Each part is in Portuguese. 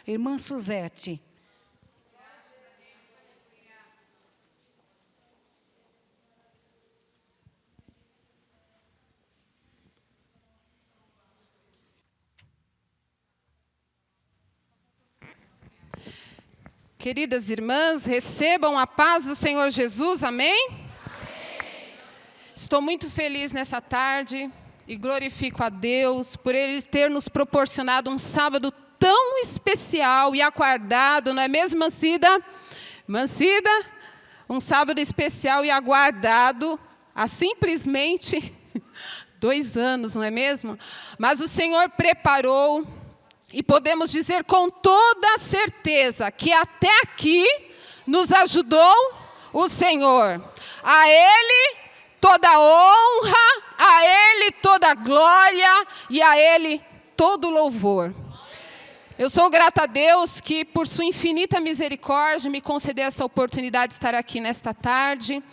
Irmã Suzete. Queridas irmãs, recebam a paz do Senhor Jesus, amém? Amém. Estou muito feliz nessa tarde e glorifico a Deus por Ele ter nos proporcionado um sábado tão especial e aguardado, não é mesmo, Mancida? Mancida, um sábado especial e aguardado há simplesmente 2 anos, não é mesmo? Mas o Senhor preparou. E podemos dizer com toda certeza que até aqui nos ajudou o Senhor. A Ele toda honra, a Ele toda glória e a Ele todo louvor. Eu sou grata a Deus que, por sua infinita misericórdia, me concedeu essa oportunidade de estar aqui nesta tarde,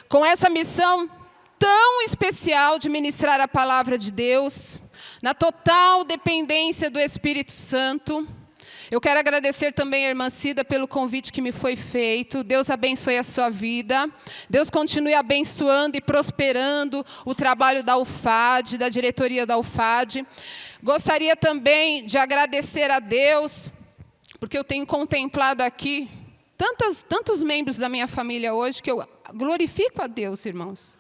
com essa missão tão especial de ministrar a palavra de Deus, na total dependência do Espírito Santo. Eu quero agradecer também a irmã Cida pelo convite que me foi feito. Deus abençoe a sua vida. Deus continue abençoando e prosperando o trabalho da UFAD, da diretoria da UFAD. Gostaria também de agradecer a Deus, porque eu tenho contemplado aqui tantos membros da minha família hoje, que eu glorifico a Deus, irmãos.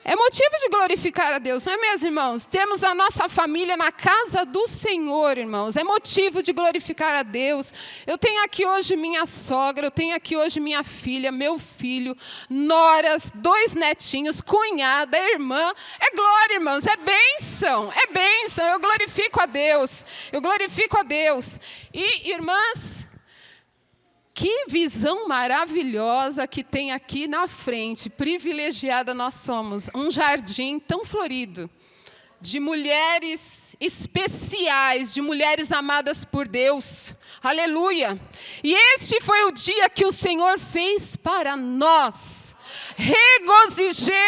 É motivo de glorificar a Deus, não é mesmo, irmãos? Temos a nossa família na casa do Senhor, irmãos. É motivo de glorificar a Deus. Eu tenho aqui hoje minha sogra, eu tenho aqui hoje minha filha, meu filho, noras, 2 netinhos, cunhada, irmã. É glória, irmãos, é bênção, é bênção. Eu glorifico a Deus, eu glorifico a Deus. E, irmãs, que visão maravilhosa que tem aqui na frente, privilegiada nós somos, um jardim tão florido, de mulheres especiais, de mulheres amadas por Deus, aleluia. E este foi o dia que o Senhor fez para nós, regozijemos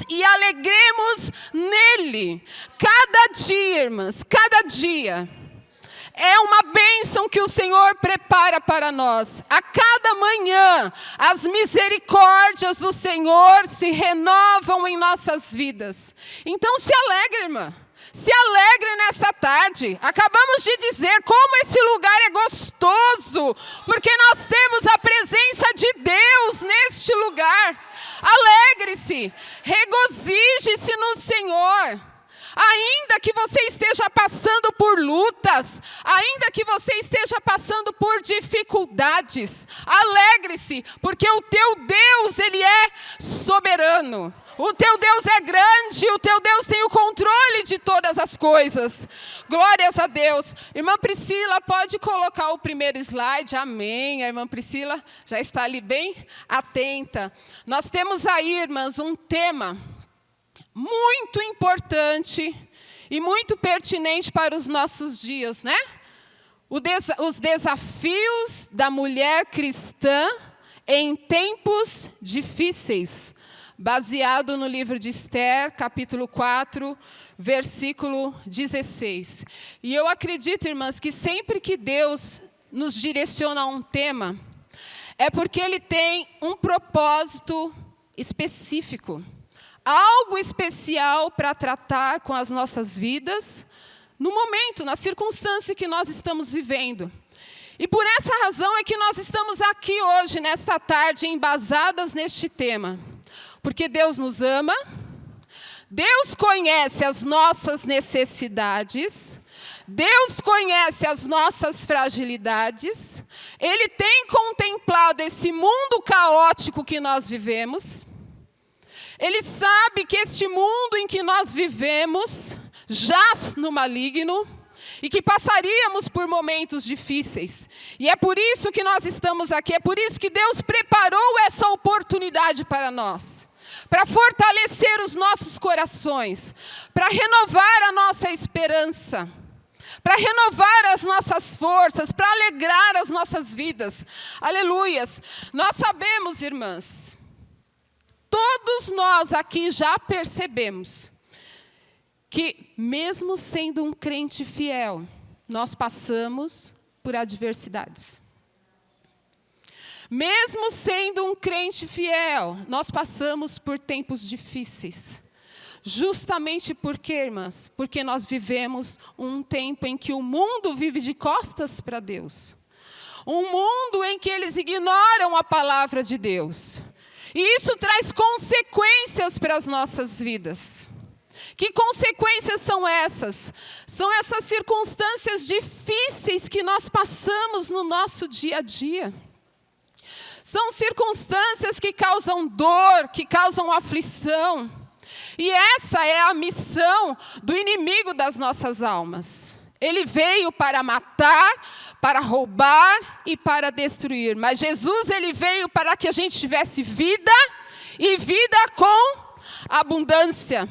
e alegremos nele, cada dia, irmãs, cada dia. É uma bênção que o Senhor prepara para nós. A cada manhã, as misericórdias do Senhor se renovam em nossas vidas. Então se alegre, irmã. Se alegre nesta tarde. Acabamos de dizer como esse lugar é gostoso, porque nós temos a presença de Deus neste lugar. Alegre-se, regozije-se no Senhor. Ainda que você esteja passando por lutas, ainda que você esteja passando por dificuldades, alegre-se, porque o teu Deus, Ele é soberano. O teu Deus é grande, o teu Deus tem o controle de todas as coisas. Glórias a Deus. Irmã Priscila, pode colocar o primeiro slide, amém. A irmã Priscila já está ali bem atenta. Nós temos aí, irmãs, um tema muito importante e muito pertinente para os nossos dias, né? Os desafios da mulher cristã em tempos difíceis, baseado no livro de Esther, capítulo 4, versículo 16. E eu acredito, irmãs, que sempre que Deus nos direciona a um tema, é porque Ele tem um propósito específico. Algo especial para tratar com as nossas vidas, no momento, na circunstância que nós estamos vivendo. E por essa razão é que nós estamos aqui hoje, nesta tarde, embasadas neste tema. Porque Deus nos ama, Deus conhece as nossas necessidades, Deus conhece as nossas fragilidades, Ele tem contemplado esse mundo caótico que nós vivemos. Ele sabe que este mundo em que nós vivemos jaz no maligno e que passaríamos por momentos difíceis. E é por isso que nós estamos aqui, é por isso que Deus preparou essa oportunidade para nós. Para fortalecer os nossos corações, para renovar a nossa esperança, para renovar as nossas forças, para alegrar as nossas vidas. Aleluias. Nós sabemos, irmãs, todos nós aqui já percebemos que, mesmo sendo um crente fiel, nós passamos por adversidades. Mesmo sendo um crente fiel, nós passamos por tempos difíceis. Justamente porque, irmãs, porque nós vivemos um tempo em que o mundo vive de costas para Deus. Um mundo em que eles ignoram a palavra de Deus. E isso traz consequências para as nossas vidas. Que consequências são essas? São essas circunstâncias difíceis que nós passamos no nosso dia a dia. São circunstâncias que causam dor, que causam aflição. E essa é a missão do inimigo das nossas almas. Ele veio para matar, para roubar e para destruir. Mas Jesus, ele veio para que a gente tivesse vida e vida com abundância.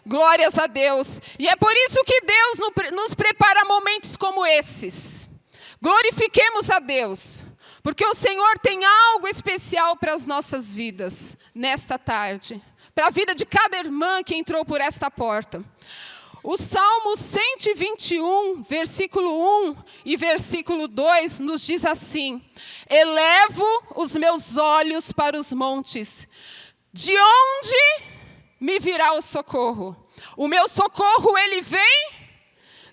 Glórias a Deus. E é por isso que Deus nos prepara momentos como esses. Glorifiquemos a Deus. Porque o Senhor tem algo especial para as nossas vidas nesta tarde. Para a vida de cada irmã que entrou por esta porta. O Salmo 121, versículo 1 e versículo 2 nos diz assim: elevo os meus olhos para os montes. De onde me virá o socorro? O meu socorro, ele vem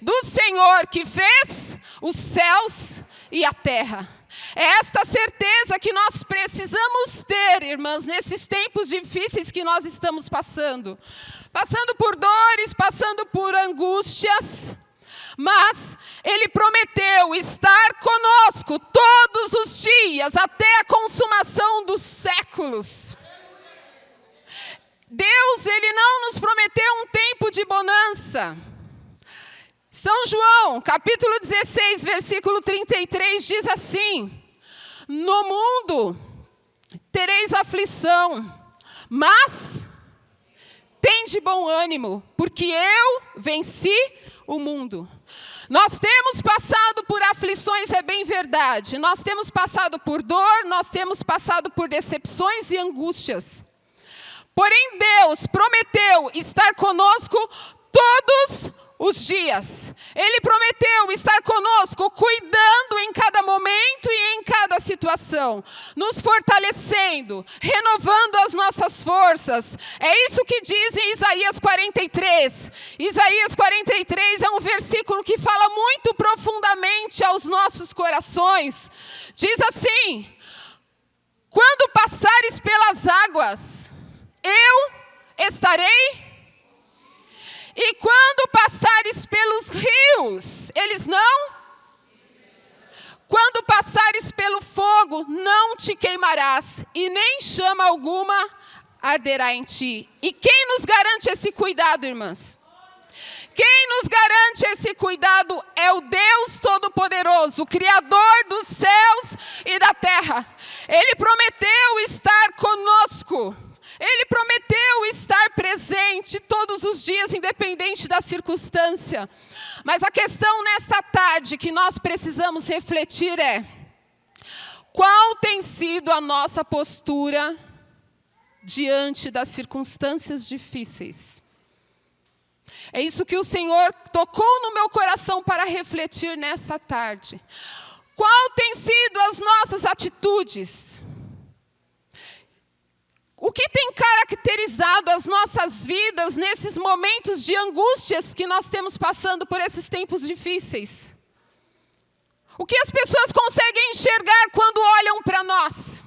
do Senhor que fez os céus e a terra. É esta certeza que nós precisamos ter, irmãs, nesses tempos difíceis que nós estamos passando. Passando por dores, passando por angústias. Mas Ele prometeu estar conosco todos os dias, até a consumação dos séculos. Deus, Ele não nos prometeu um tempo de bonança. São João, capítulo 16, versículo 33, diz assim: no mundo tereis aflição, mas tende bom ânimo, porque eu venci o mundo. Nós temos passado por aflições, é bem verdade. Nós temos passado por dor, nós temos passado por decepções e angústias. Porém, Deus prometeu estar conosco todos os dias. Ele prometeu estar conosco, cuidando em cada momento e em cada situação, nos fortalecendo, renovando as nossas forças. É isso que diz em Isaías 43. Isaías 43 é um versículo que fala muito profundamente aos nossos corações. Diz assim: quando passares pelas águas, eu estarei. E quando passares pelos rios, eles não? Quando passares pelo fogo, não te queimarás, e nem chama alguma arderá em ti. E quem nos garante esse cuidado, irmãs? Quem nos garante esse cuidado é o Deus Todo-Poderoso, o Criador dos céus e da terra. Ele prometeu estar conosco. Ele prometeu estar presente todos os dias, independente da circunstância. Mas a questão nesta tarde que nós precisamos refletir é: qual tem sido a nossa postura diante das circunstâncias difíceis? É isso que o Senhor tocou no meu coração para refletir nesta tarde. Qual tem sido as nossas atitudes? O que tem caracterizado as nossas vidas nesses momentos de angústias que nós temos passando por esses tempos difíceis? O que as pessoas conseguem enxergar quando olham para nós?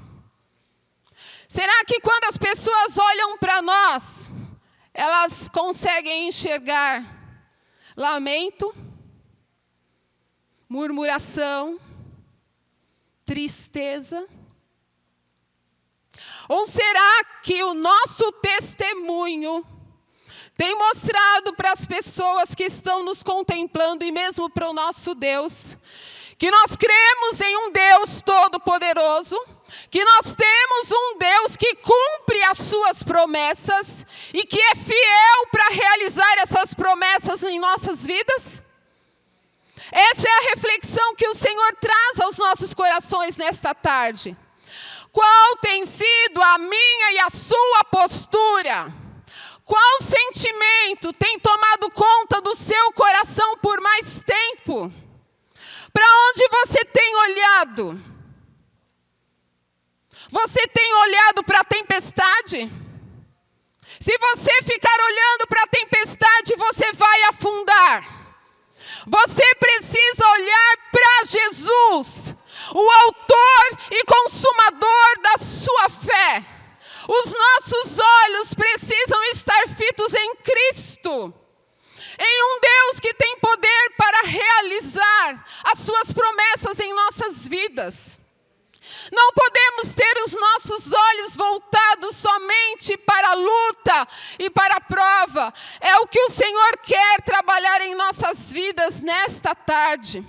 Será que quando as pessoas olham para nós, elas conseguem enxergar lamento, murmuração, tristeza? Ou será que o nosso testemunho tem mostrado para as pessoas que estão nos contemplando e mesmo para o nosso Deus, que nós cremos em um Deus todo-poderoso, que nós temos um Deus que cumpre as suas promessas e que é fiel para realizar essas promessas em nossas vidas? Essa é a reflexão que o Senhor traz aos nossos corações nesta tarde. Qual tem sido a minha e a sua postura? Qual sentimento tem tomado conta do seu coração por mais tempo? Para onde você tem olhado? Você tem olhado para a tempestade? Se você ficar olhando para a tempestade, você vai afundar. Você precisa olhar para Jesus, o autor e consumador da sua fé. Os nossos olhos precisam estar fitos em Cristo, em um Deus que tem poder para realizar as suas promessas em nossas vidas. Não podemos ter os nossos olhos voltados somente para a luta e para a prova. É o que o Senhor quer trabalhar em nossas vidas nesta tarde.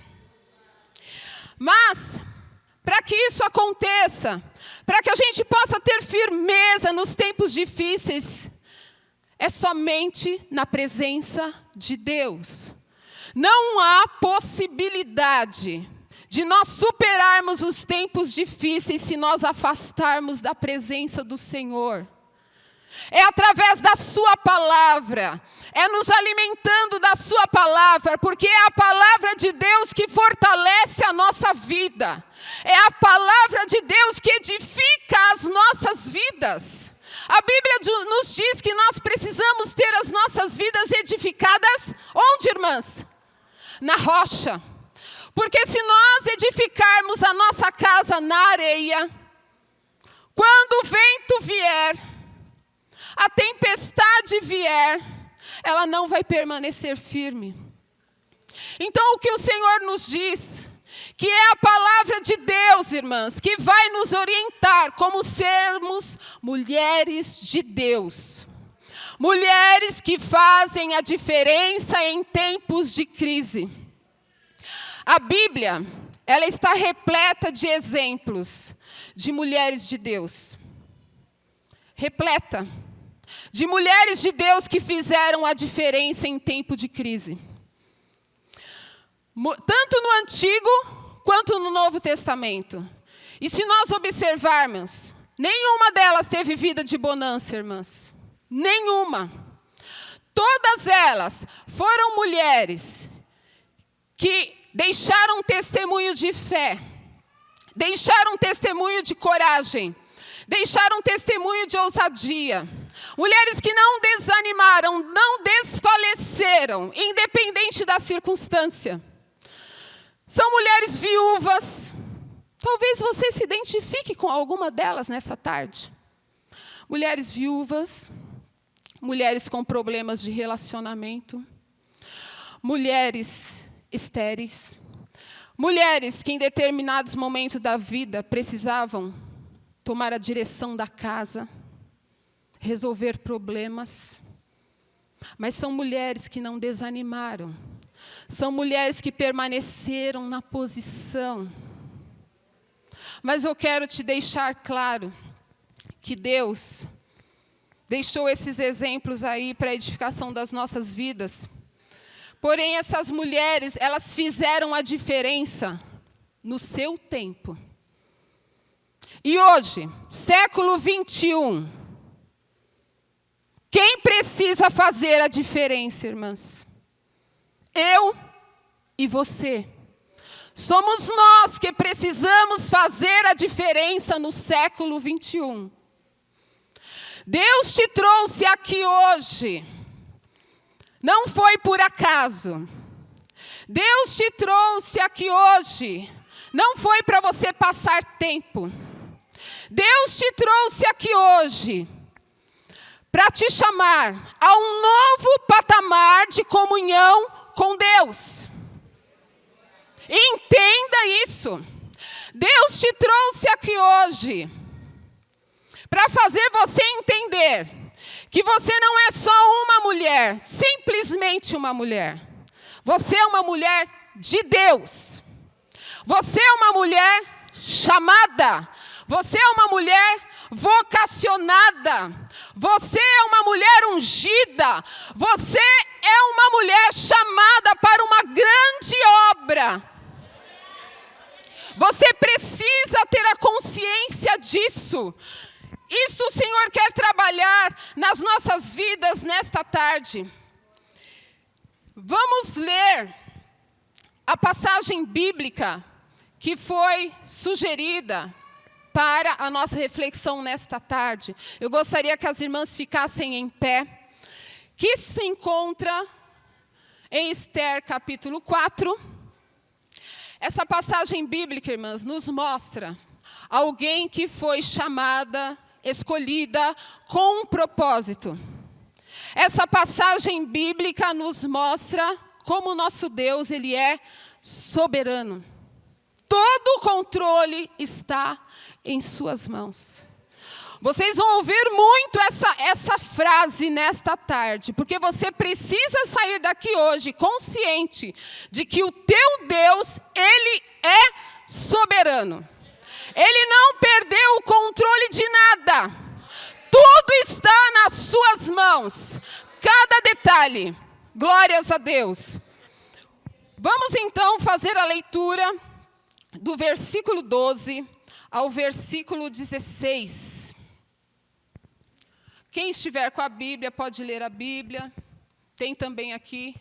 Mas, para que isso aconteça, para que a gente possa ter firmeza nos tempos difíceis, é somente na presença de Deus. Não há possibilidade de nós superarmos os tempos difíceis se nós afastarmos da presença do Senhor. É através da sua palavra, é nos alimentando da sua palavra, porque é a palavra de Deus que fortalece a nossa vida. É a palavra de Deus que edifica as nossas vidas. A Bíblia nos diz que nós precisamos ter as nossas vidas edificadas, onde, irmãs? Na rocha. Porque se nós edificarmos a nossa casa na areia, quando o vento vier, a tempestade vier, ela não vai permanecer firme. Então o que o Senhor nos diz, que é a palavra de Deus, irmãs, que vai nos orientar como sermos mulheres de Deus. Mulheres que fazem a diferença em tempos de crise. A Bíblia, ela está repleta de exemplos de mulheres de Deus. Repleta de mulheres de Deus que fizeram a diferença em tempo de crise. Tanto no Antigo quanto no Novo Testamento. E se nós observarmos, nenhuma delas teve vida de bonança, irmãs. Nenhuma. Todas elas foram mulheres que deixaram testemunho de fé, deixaram testemunho de coragem, deixaram testemunho de ousadia. Mulheres que não desanimaram, não desfaleceram, independente da circunstância. São mulheres viúvas. Talvez você se identifique com alguma delas nessa tarde. Mulheres viúvas, mulheres com problemas de relacionamento, mulheres estéreis, mulheres que em determinados momentos da vida precisavam tomar a direção da casa, resolver problemas, mas são mulheres que não desanimaram, são mulheres que permaneceram na posição. Mas eu quero te deixar claro que Deus deixou esses exemplos aí para a edificação das nossas vidas. Porém, essas mulheres, elas fizeram a diferença no seu tempo. E hoje, século 21, quem precisa fazer a diferença, irmãs? Eu e você. Somos nós que precisamos fazer a diferença no século 21. Deus te trouxe aqui hoje. Não foi por acaso. Deus te trouxe aqui hoje. Não foi para você passar tempo. Deus te trouxe aqui hoje para te chamar a um novo patamar de comunhão com Deus. Entenda isso. Deus te trouxe aqui hoje para fazer você entender que você não é só uma mulher, simplesmente uma mulher. Você é uma mulher de Deus. Você é uma mulher chamada. Você é uma mulher vocacionada. Você é uma mulher ungida. Você é uma mulher chamada para uma grande obra. Você precisa ter a consciência disso. Isso o Senhor quer trabalhar nas nossas vidas nesta tarde. Vamos ler a passagem bíblica que foi sugerida para a nossa reflexão nesta tarde, eu gostaria que as irmãs ficassem em pé, que se encontra em Esther, capítulo 4. Essa passagem bíblica, irmãs, nos mostra alguém que foi chamada, escolhida com um propósito. Essa passagem bíblica nos mostra como o nosso Deus, Ele é soberano. Todo o controle está em suas mãos. Vocês vão ouvir muito essa frase nesta tarde, porque você precisa sair daqui hoje consciente de que o teu Deus, Ele é soberano. Ele não perdeu o controle de nada. Tudo está nas suas mãos. Cada detalhe. Glórias a Deus. Vamos então fazer a leitura do versículo 12 ao versículo 16. Quem estiver com a Bíblia pode ler a Bíblia. Tem também aqui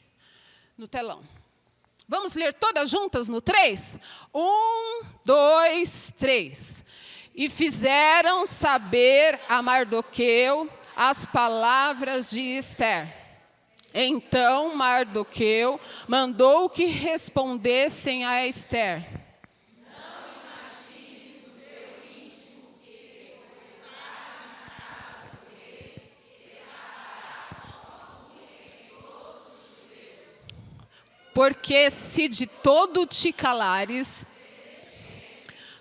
no telão. Vamos ler todas juntas no 3? 1, 2, 3. E fizeram saber a Mardoqueu as palavras de Esther. Então Mardoqueu mandou que respondessem a Esther. Porque se de todo te calares,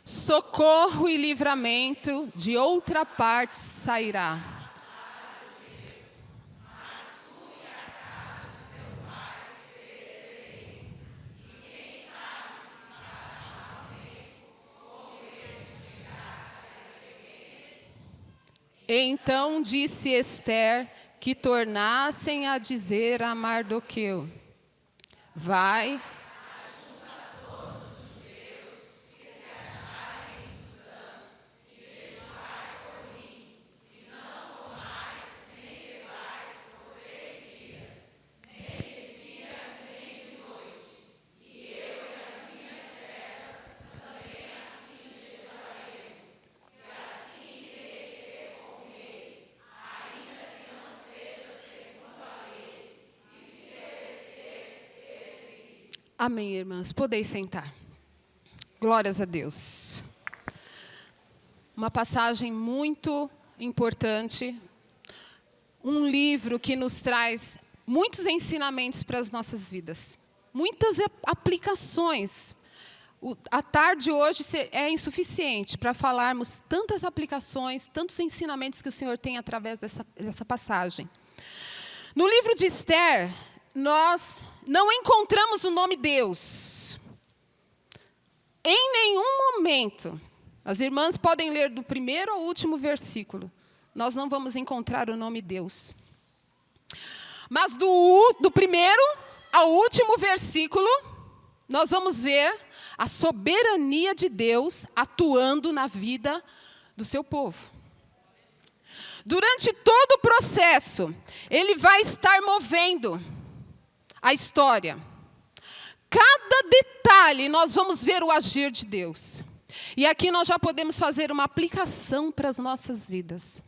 socorro e livramento de outra parte sairá. Então disse Esther que tornassem a dizer a Mardoqueu: vai, amém, irmãs. Podeis sentar. Glórias a Deus. Uma passagem muito importante. Um livro que nos traz muitos ensinamentos para as nossas vidas. Muitas aplicações. A tarde hoje é insuficiente para falarmos tantas aplicações, tantos ensinamentos que o Senhor tem através dessa passagem. No livro de Esther, nós não encontramos o nome Deus. Em nenhum momento. As irmãs podem ler do primeiro ao último versículo. Nós não vamos encontrar o nome Deus. Mas do primeiro ao último versículo, nós vamos ver a soberania de Deus atuando na vida do seu povo. Durante todo o processo, Ele vai estar movendo a história. Cada detalhe nós vamos ver o agir de Deus. E aqui nós já podemos fazer uma aplicação para as nossas vidas.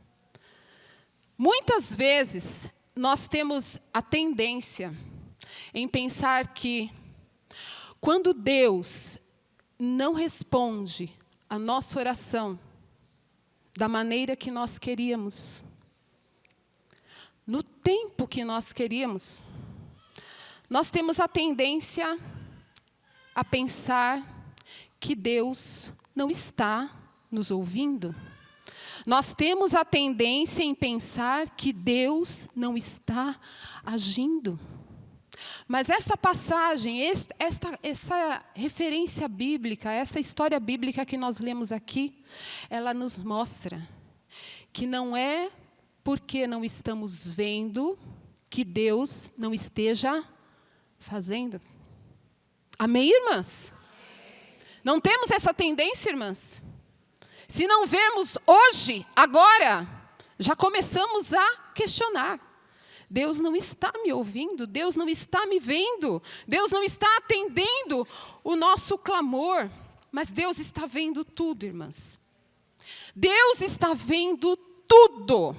Muitas vezes nós temos a tendência em pensar que quando Deus não responde a nossa oração da maneira que nós queríamos, no tempo que nós queríamos, nós temos a tendência a pensar que Deus não está nos ouvindo. Nós temos a tendência em pensar que Deus não está agindo. Mas esta passagem, essa referência bíblica, essa história bíblica que nós lemos aqui, ela nos mostra que não é porque não estamos vendo que Deus não esteja fazendo. Amém, irmãs? Amém. Não temos essa tendência, irmãs? Se não vermos hoje, agora, já começamos a questionar. Deus não está me ouvindo, Deus não está me vendo, Deus não está atendendo o nosso clamor. Mas Deus está vendo tudo, irmãs. Deus está vendo tudo.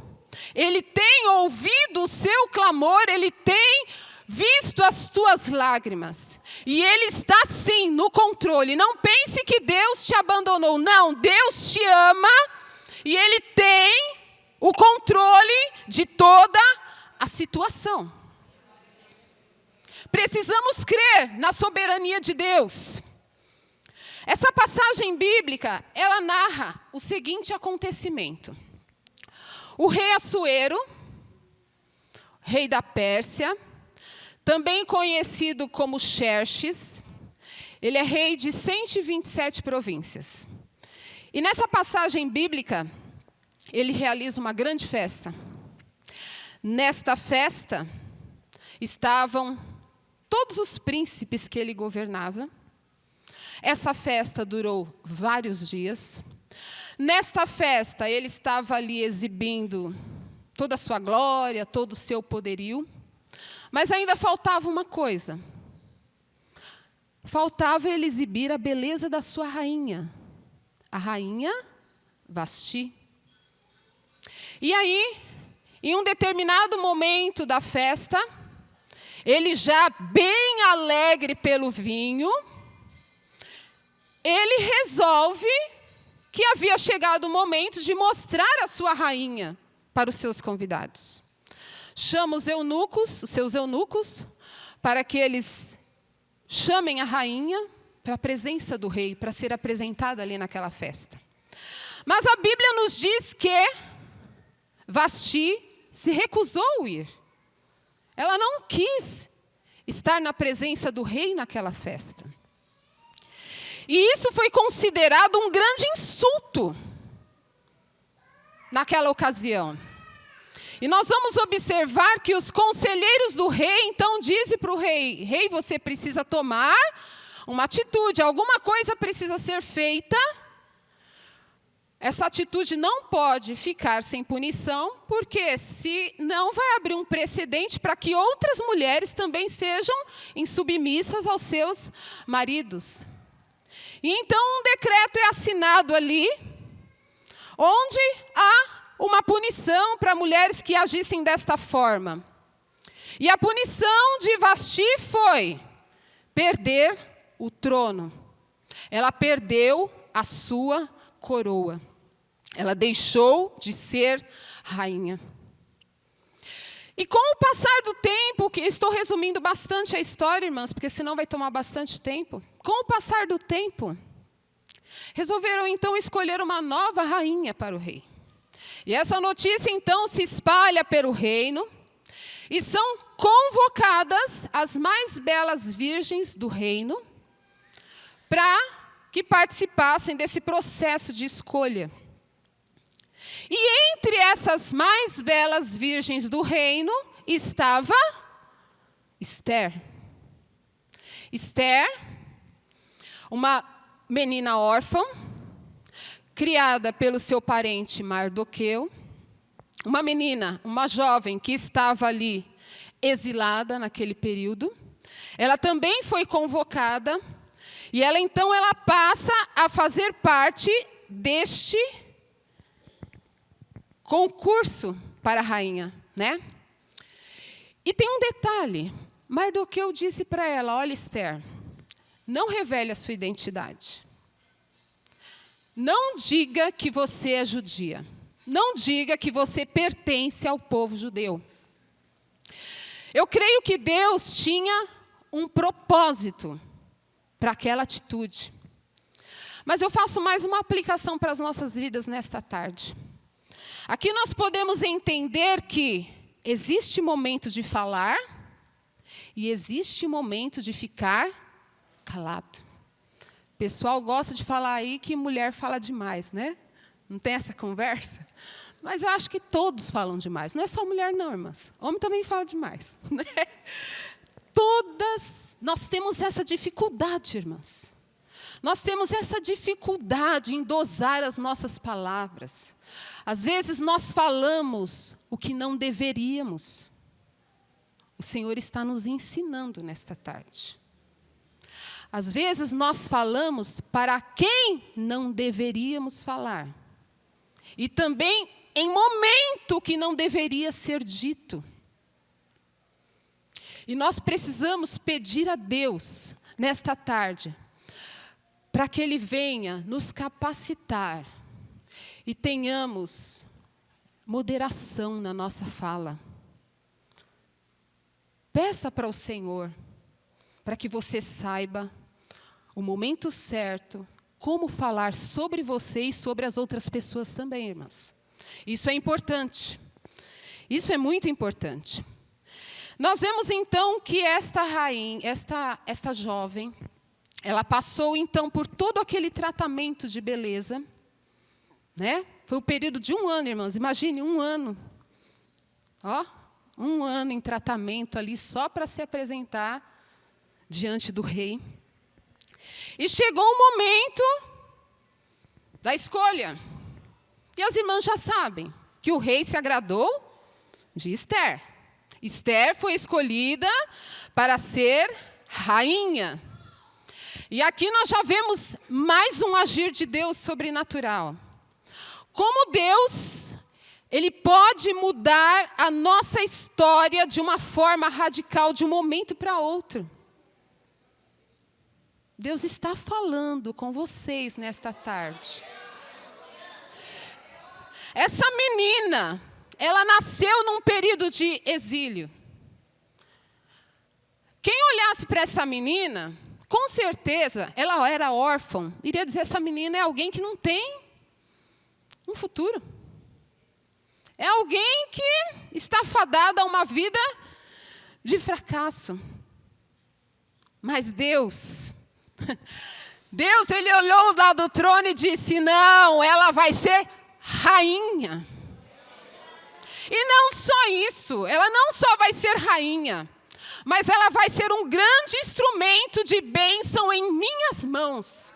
Ele tem ouvido o seu clamor, Ele tem visto as tuas lágrimas. E Ele está sim no controle. Não pense que Deus te abandonou. Não, Deus te ama e Ele tem o controle de toda a situação. Precisamos crer na soberania de Deus. Essa passagem bíblica, ela narra o seguinte acontecimento. O rei Assuero, rei da Pérsia, também conhecido como Xerxes, ele é rei de 127 províncias. E nessa passagem bíblica, ele realiza uma grande festa. Nesta festa, estavam todos os príncipes que ele governava. Essa festa durou vários dias. Nesta festa, ele estava ali exibindo toda a sua glória, todo o seu poderio. Mas ainda faltava uma coisa. Faltava ele exibir a beleza da sua rainha. A rainha Vasti. E aí, em um determinado momento da festa, ele já bem alegre pelo vinho, ele resolve que havia chegado o momento de mostrar a sua rainha para os seus convidados. Chama os eunucos, os seus eunucos, para que eles chamem a rainha para a presença do rei, para ser apresentada ali naquela festa. Mas a Bíblia nos diz que Vasti se recusou a ir. Ela não quis estar na presença do rei naquela festa. E isso foi considerado um grande insulto naquela ocasião. E nós vamos observar que os conselheiros do rei, então, dizem para o rei, rei, você precisa tomar uma atitude, alguma coisa precisa ser feita. Essa atitude não pode ficar sem punição, porque senão vai abrir um precedente para que outras mulheres também sejam insubmissas aos seus maridos. E então um decreto é assinado ali, onde há uma punição para mulheres que agissem desta forma. E a punição de Vasti foi perder o trono. Ela perdeu a sua coroa. Ela deixou de ser rainha. E com o passar do tempo, que estou resumindo bastante a história, irmãs, porque senão vai tomar bastante tempo. Com o passar do tempo, resolveram então escolher uma nova rainha para o rei. E essa notícia então se espalha pelo reino, e são convocadas as mais belas virgens do reino, para que participassem desse processo de escolha. E entre essas mais belas virgens do reino estava Esther. Esther, uma menina órfã, criada pelo seu parente Mardoqueu, uma menina, uma jovem que estava ali exilada naquele período. Ela também foi convocada e ela passa a fazer parte deste concurso para a rainha, né? E tem um detalhe. Mardoqueu disse para ela, olha, Esther, não revele a sua identidade. Não diga que você é judia. Não diga que você pertence ao povo judeu. Eu creio que Deus tinha um propósito para aquela atitude. Mas eu faço mais uma aplicação para as nossas vidas nesta tarde. Aqui nós podemos entender que existe momento de falar e existe momento de ficar calado. O pessoal gosta de falar aí que mulher fala demais, né? Não tem essa conversa? Mas eu acho que todos falam demais. Não é só mulher não, irmãs. Homem também fala demais. Né? Nós temos essa dificuldade, irmãs. Nós temos essa dificuldade em dosar as nossas palavras. Às vezes nós falamos o que não deveríamos. o Senhor está nos ensinando nesta tarde. Às vezes nós falamos para quem não deveríamos falar. E também em momento que não deveria ser dito. E nós precisamos pedir a Deus, nesta tarde, para que Ele venha nos capacitar e tenhamos moderação na nossa fala. Peça para o Senhor, para que você saiba o momento certo, como falar sobre você e sobre as outras pessoas também, irmãs. Isso é importante. Isso é muito importante. Nós vemos então que esta rainha, esta jovem, ela passou então por todo aquele tratamento de beleza, né? Foi o período de 1 ano, irmãos. Imagine, 1 ano. Ó, 1 ano em tratamento ali só para se apresentar diante do rei. E chegou o momento da escolha. E as irmãs já sabem que o rei se agradou de Esther. Esther foi escolhida para ser rainha. E aqui nós já vemos mais um agir de Deus sobrenatural. Como Deus, Ele pode mudar a nossa história de uma forma radical, de um momento para outro. Deus está falando com vocês nesta tarde. Essa menina, ela nasceu num período de exílio. Quem olhasse para essa menina, com certeza, ela era órfã, iria dizer, essa menina é alguém que não tem um futuro. É alguém que está fadada a uma vida de fracasso. Mas Deus, Ele olhou lá do trono e disse, não, ela vai ser rainha. E não só isso, ela não só vai ser rainha, mas ela vai ser um grande instrumento de bênção em minhas mãos,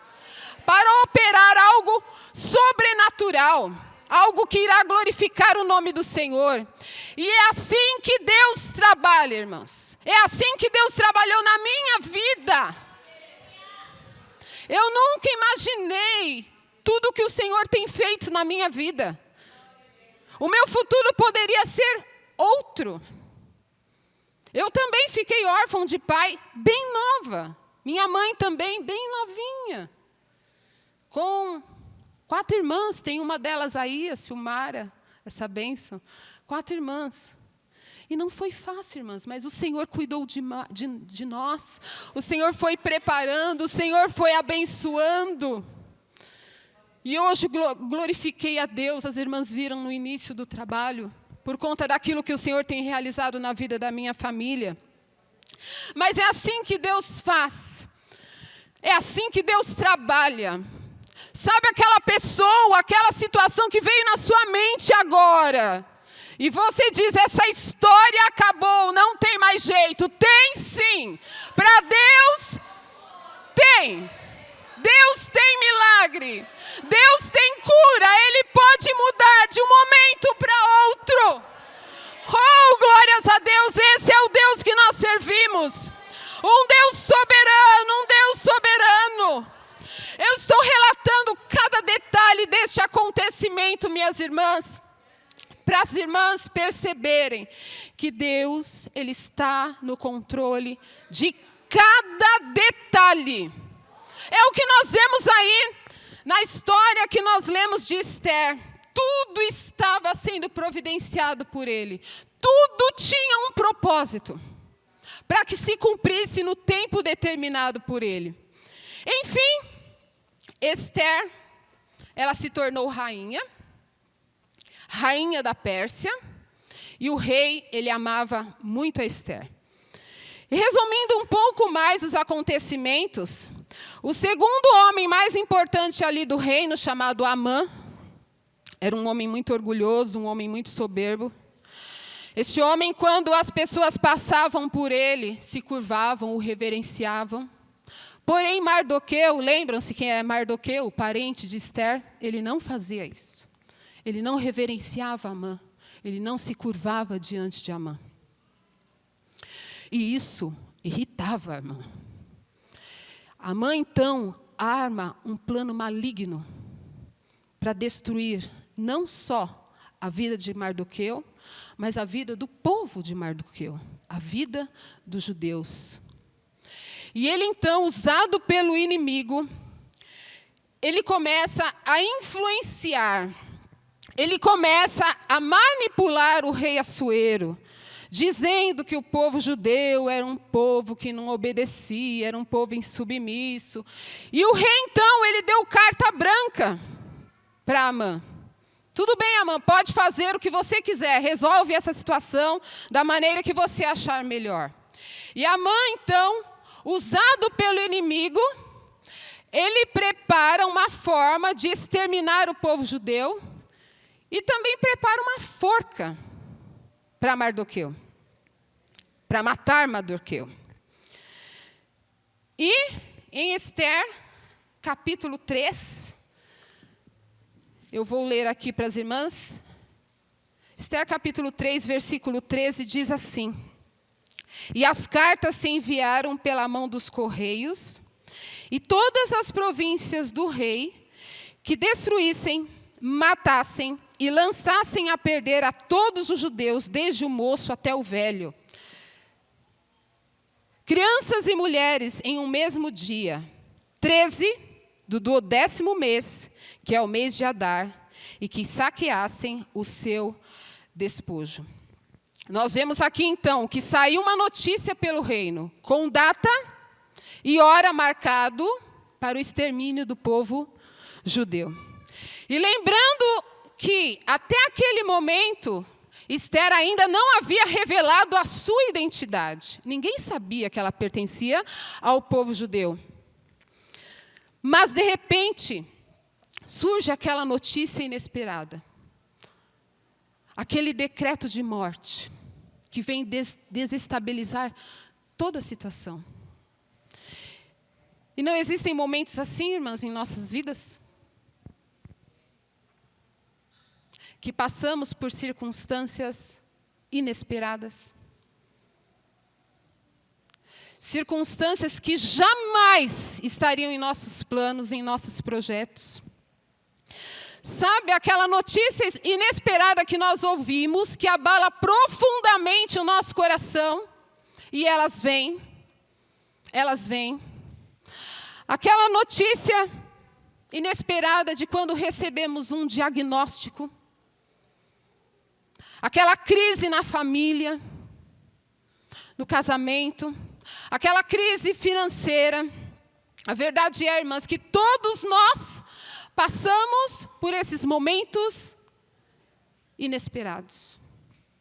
para operar algo sobrenatural, algo que irá glorificar o nome do Senhor. E é assim que Deus trabalha, irmãos. É assim que Deus trabalhou na minha vida. Eu nunca imaginei tudo que o Senhor tem feito na minha vida. O meu futuro poderia ser outro. Eu também fiquei órfã de pai bem nova. Minha mãe também bem novinha. Com 4 irmãs, tem uma delas aí, a Silmara, essa bênção. 4 irmãs. E não foi fácil, irmãs, mas o Senhor cuidou de nós. O Senhor foi preparando, o Senhor foi abençoando. E hoje glorifiquei a Deus, as irmãs viram no início do trabalho, por conta daquilo que o Senhor tem realizado na vida da minha família. Mas é assim que Deus faz. É assim que Deus trabalha. Sabe aquela pessoa, aquela situação que veio na sua mente agora? E você diz, essa história acabou, não tem mais jeito. Tem sim. Para Deus, tem. Deus tem milagre. Deus tem cura. Ele pode mudar de um momento para outro. Oh, glórias a Deus. Esse é o Deus que nós servimos. Um Deus soberano, um Deus soberano. Eu estou relatando cada detalhe deste acontecimento, minhas irmãs, para as irmãs perceberem que Deus, Ele está no controle de cada detalhe. É o que nós vemos aí na história que nós lemos de Esther. Tudo estava sendo providenciado por Ele. Tudo tinha um propósito, para que se cumprisse no tempo determinado por Ele. Enfim, Esther, ela se tornou rainha da Pérsia, e o rei, ele amava muito a Esther. E resumindo um pouco mais os acontecimentos, o segundo homem mais importante ali do reino, chamado Amã, era um homem muito orgulhoso, um homem muito soberbo. Este homem, quando as pessoas passavam por ele, se curvavam, o reverenciavam. Porém, Mardoqueu, lembram-se quem é Mardoqueu, o parente de Esther? Ele não fazia isso. Ele não reverenciava Amã. Ele não se curvava diante de Amã. E isso irritava a Amã. Amã, então, arma um plano maligno para destruir não só a vida de Mardoqueu, mas a vida do povo de Mardoqueu, a vida dos judeus. E ele, então, usado pelo inimigo, ele começa a influenciar, ele começa a manipular o rei Assuero, dizendo que o povo judeu era um povo que não obedecia, era um povo insubmisso. E o rei, então, ele deu carta branca para Amã. Tudo bem, Amã, pode fazer o que você quiser, resolve essa situação da maneira que você achar melhor. E Amã, então, usado pelo inimigo, ele prepara uma forma de exterminar o povo judeu e também prepara uma forca para Mardoqueu, para matar Mardoqueu. E em Esther, capítulo 3, eu vou ler aqui para as irmãs. Esther, capítulo 3, versículo 13, diz assim: E as cartas se enviaram pela mão dos correios, e todas as províncias do rei que destruíssem, matassem e lançassem a perder a todos os judeus, desde o moço até o velho, crianças e mulheres, em um mesmo dia, 13 do 10º mês, que é o mês de Adar, e que saqueassem o seu despojo. Nós vemos aqui, então, que saiu uma notícia pelo reino, com data e hora marcado para o extermínio do povo judeu. E lembrando que, até aquele momento, Esther ainda não havia revelado a sua identidade. Ninguém sabia que ela pertencia ao povo judeu. Mas, de repente, surge aquela notícia inesperada. Aquele decreto de morte, que vem desestabilizar toda a situação. E não existem momentos assim, irmãs, em nossas vidas? Que passamos por circunstâncias inesperadas. Circunstâncias que jamais estariam em nossos planos, em nossos projetos. Sabe, aquela notícia inesperada que nós ouvimos, que abala profundamente o nosso coração, e elas vêm. Aquela notícia inesperada de quando recebemos um diagnóstico, aquela crise na família, no casamento, aquela crise financeira. A verdade é, irmãs, que todos nós passamos por esses momentos inesperados,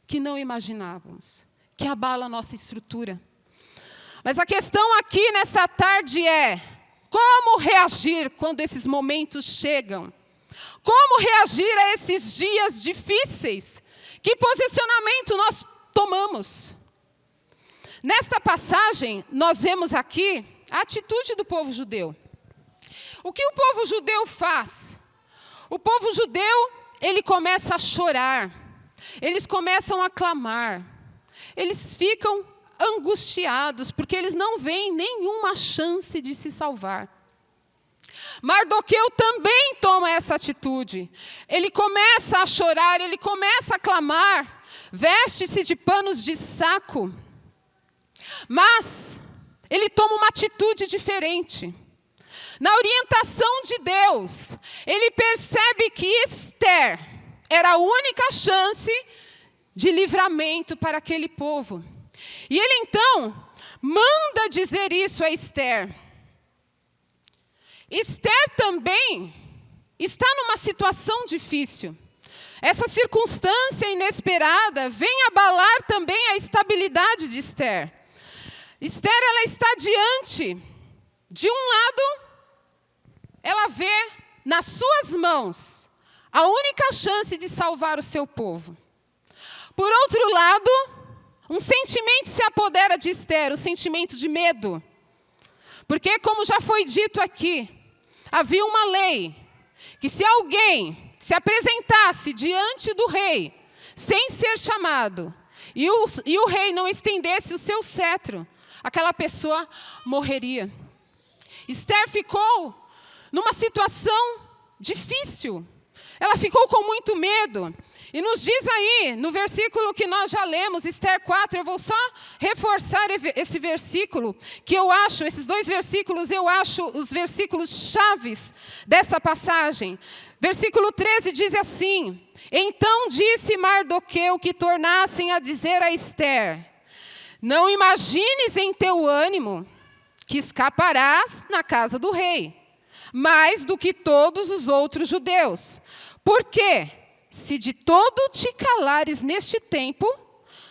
que não imaginávamos, que abalam a nossa estrutura. Mas a questão aqui nesta tarde é: como reagir quando esses momentos chegam? Como reagir a esses dias difíceis? Que posicionamento nós tomamos? Nesta passagem, nós vemos aqui a atitude do povo judeu. O que o povo judeu faz? O povo judeu, ele começa a chorar, eles começam a clamar, eles ficam angustiados, porque eles não veem nenhuma chance de se salvar. Mardoqueu também toma essa atitude. Ele começa a chorar, ele começa a clamar, veste-se de panos de saco. Mas ele toma uma atitude diferente. Na orientação de Deus, ele percebe que Esther era a única chance de livramento para aquele povo. E ele então manda dizer isso a Esther. Esther também está numa situação difícil. Essa circunstância inesperada vem abalar também a estabilidade de Esther. Esther, ela está diante, de um lado, ela vê nas suas mãos a única chance de salvar o seu povo. Por outro lado, um sentimento se apodera de Esther, o sentimento de medo. Porque, como já foi dito aqui, havia uma lei que se alguém se apresentasse diante do rei, sem ser chamado, e o rei não estendesse o seu cetro, aquela pessoa morreria. Esther ficou numa situação difícil. Ela ficou com muito medo. E nos diz aí, no versículo que nós já lemos, Esther 4, eu vou só reforçar esse versículo, que eu acho, esses 2 versículos, eu acho os versículos chaves dessa passagem. Versículo 13 diz assim: então disse Mardoqueu que tornassem a dizer a Esther: não imagines em teu ânimo que escaparás na casa do rei, mais do que todos os outros judeus. Por quê? Se de todo te calares neste tempo,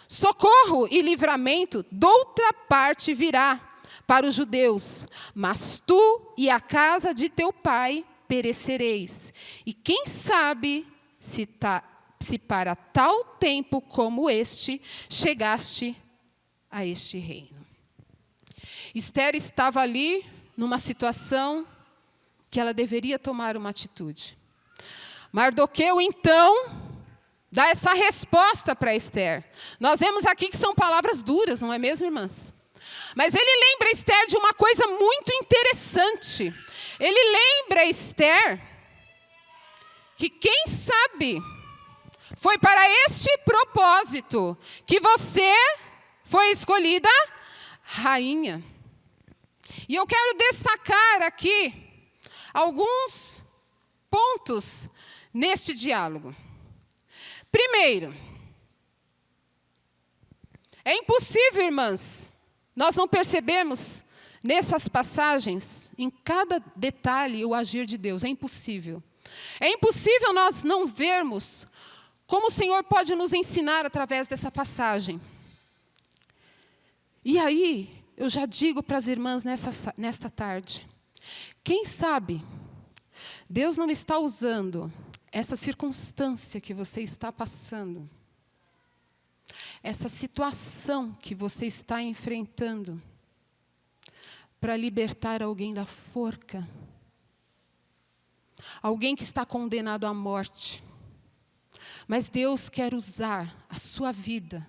socorro e livramento doutra parte virá para os judeus, mas tu e a casa de teu pai perecereis. E quem sabe se para tal tempo como este chegaste a este reino. Esther estava ali numa situação que ela deveria tomar uma atitude. Mardoqueu, então, dá essa resposta para Esther. Nós vemos aqui que são palavras duras, não é mesmo, irmãs? Mas ele lembra Esther de uma coisa muito interessante. Ele lembra Esther que, quem sabe, foi para este propósito que você foi escolhida rainha. E eu quero destacar aqui alguns pontos neste diálogo. Primeiro, é impossível, irmãs, nós não percebemos nessas passagens, em cada detalhe, o agir de Deus. É impossível. É impossível nós não vermos como o Senhor pode nos ensinar através dessa passagem. E aí, eu já digo para as irmãs nesta tarde, quem sabe Deus não está usando essa circunstância que você está passando, essa situação que você está enfrentando, para libertar alguém da forca, alguém que está condenado à morte. Mas Deus quer usar a sua vida,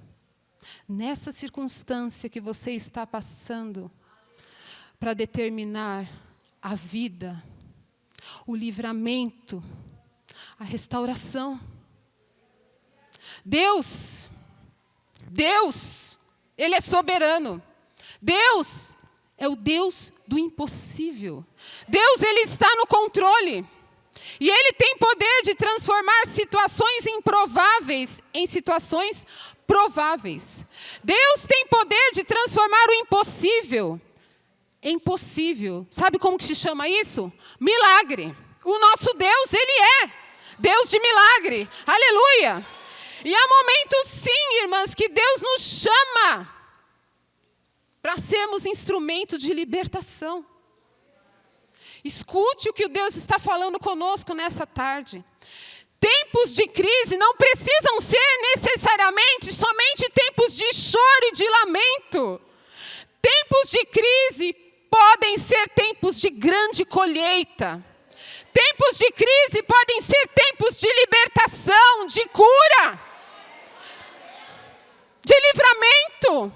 nessa circunstância que você está passando, para determinar a vida, o livramento, a restauração. Deus, Ele é soberano. Deus é o Deus do impossível. Deus, Ele está no controle. E Ele tem poder de transformar situações improváveis em situações prováveis. Deus tem poder de transformar o impossível em possível. Sabe como que se chama isso? Milagre. O nosso Deus, Ele é Deus de milagre. Aleluia. E há momentos, sim, irmãs, que Deus nos chama para sermos instrumento de libertação. Escute o que Deus está falando conosco nessa tarde. Tempos de crise não precisam ser necessariamente somente tempos de choro e de lamento. Tempos de crise podem ser tempos de grande colheita. Tempos de crise podem ser tempos de libertação, de cura, de livramento.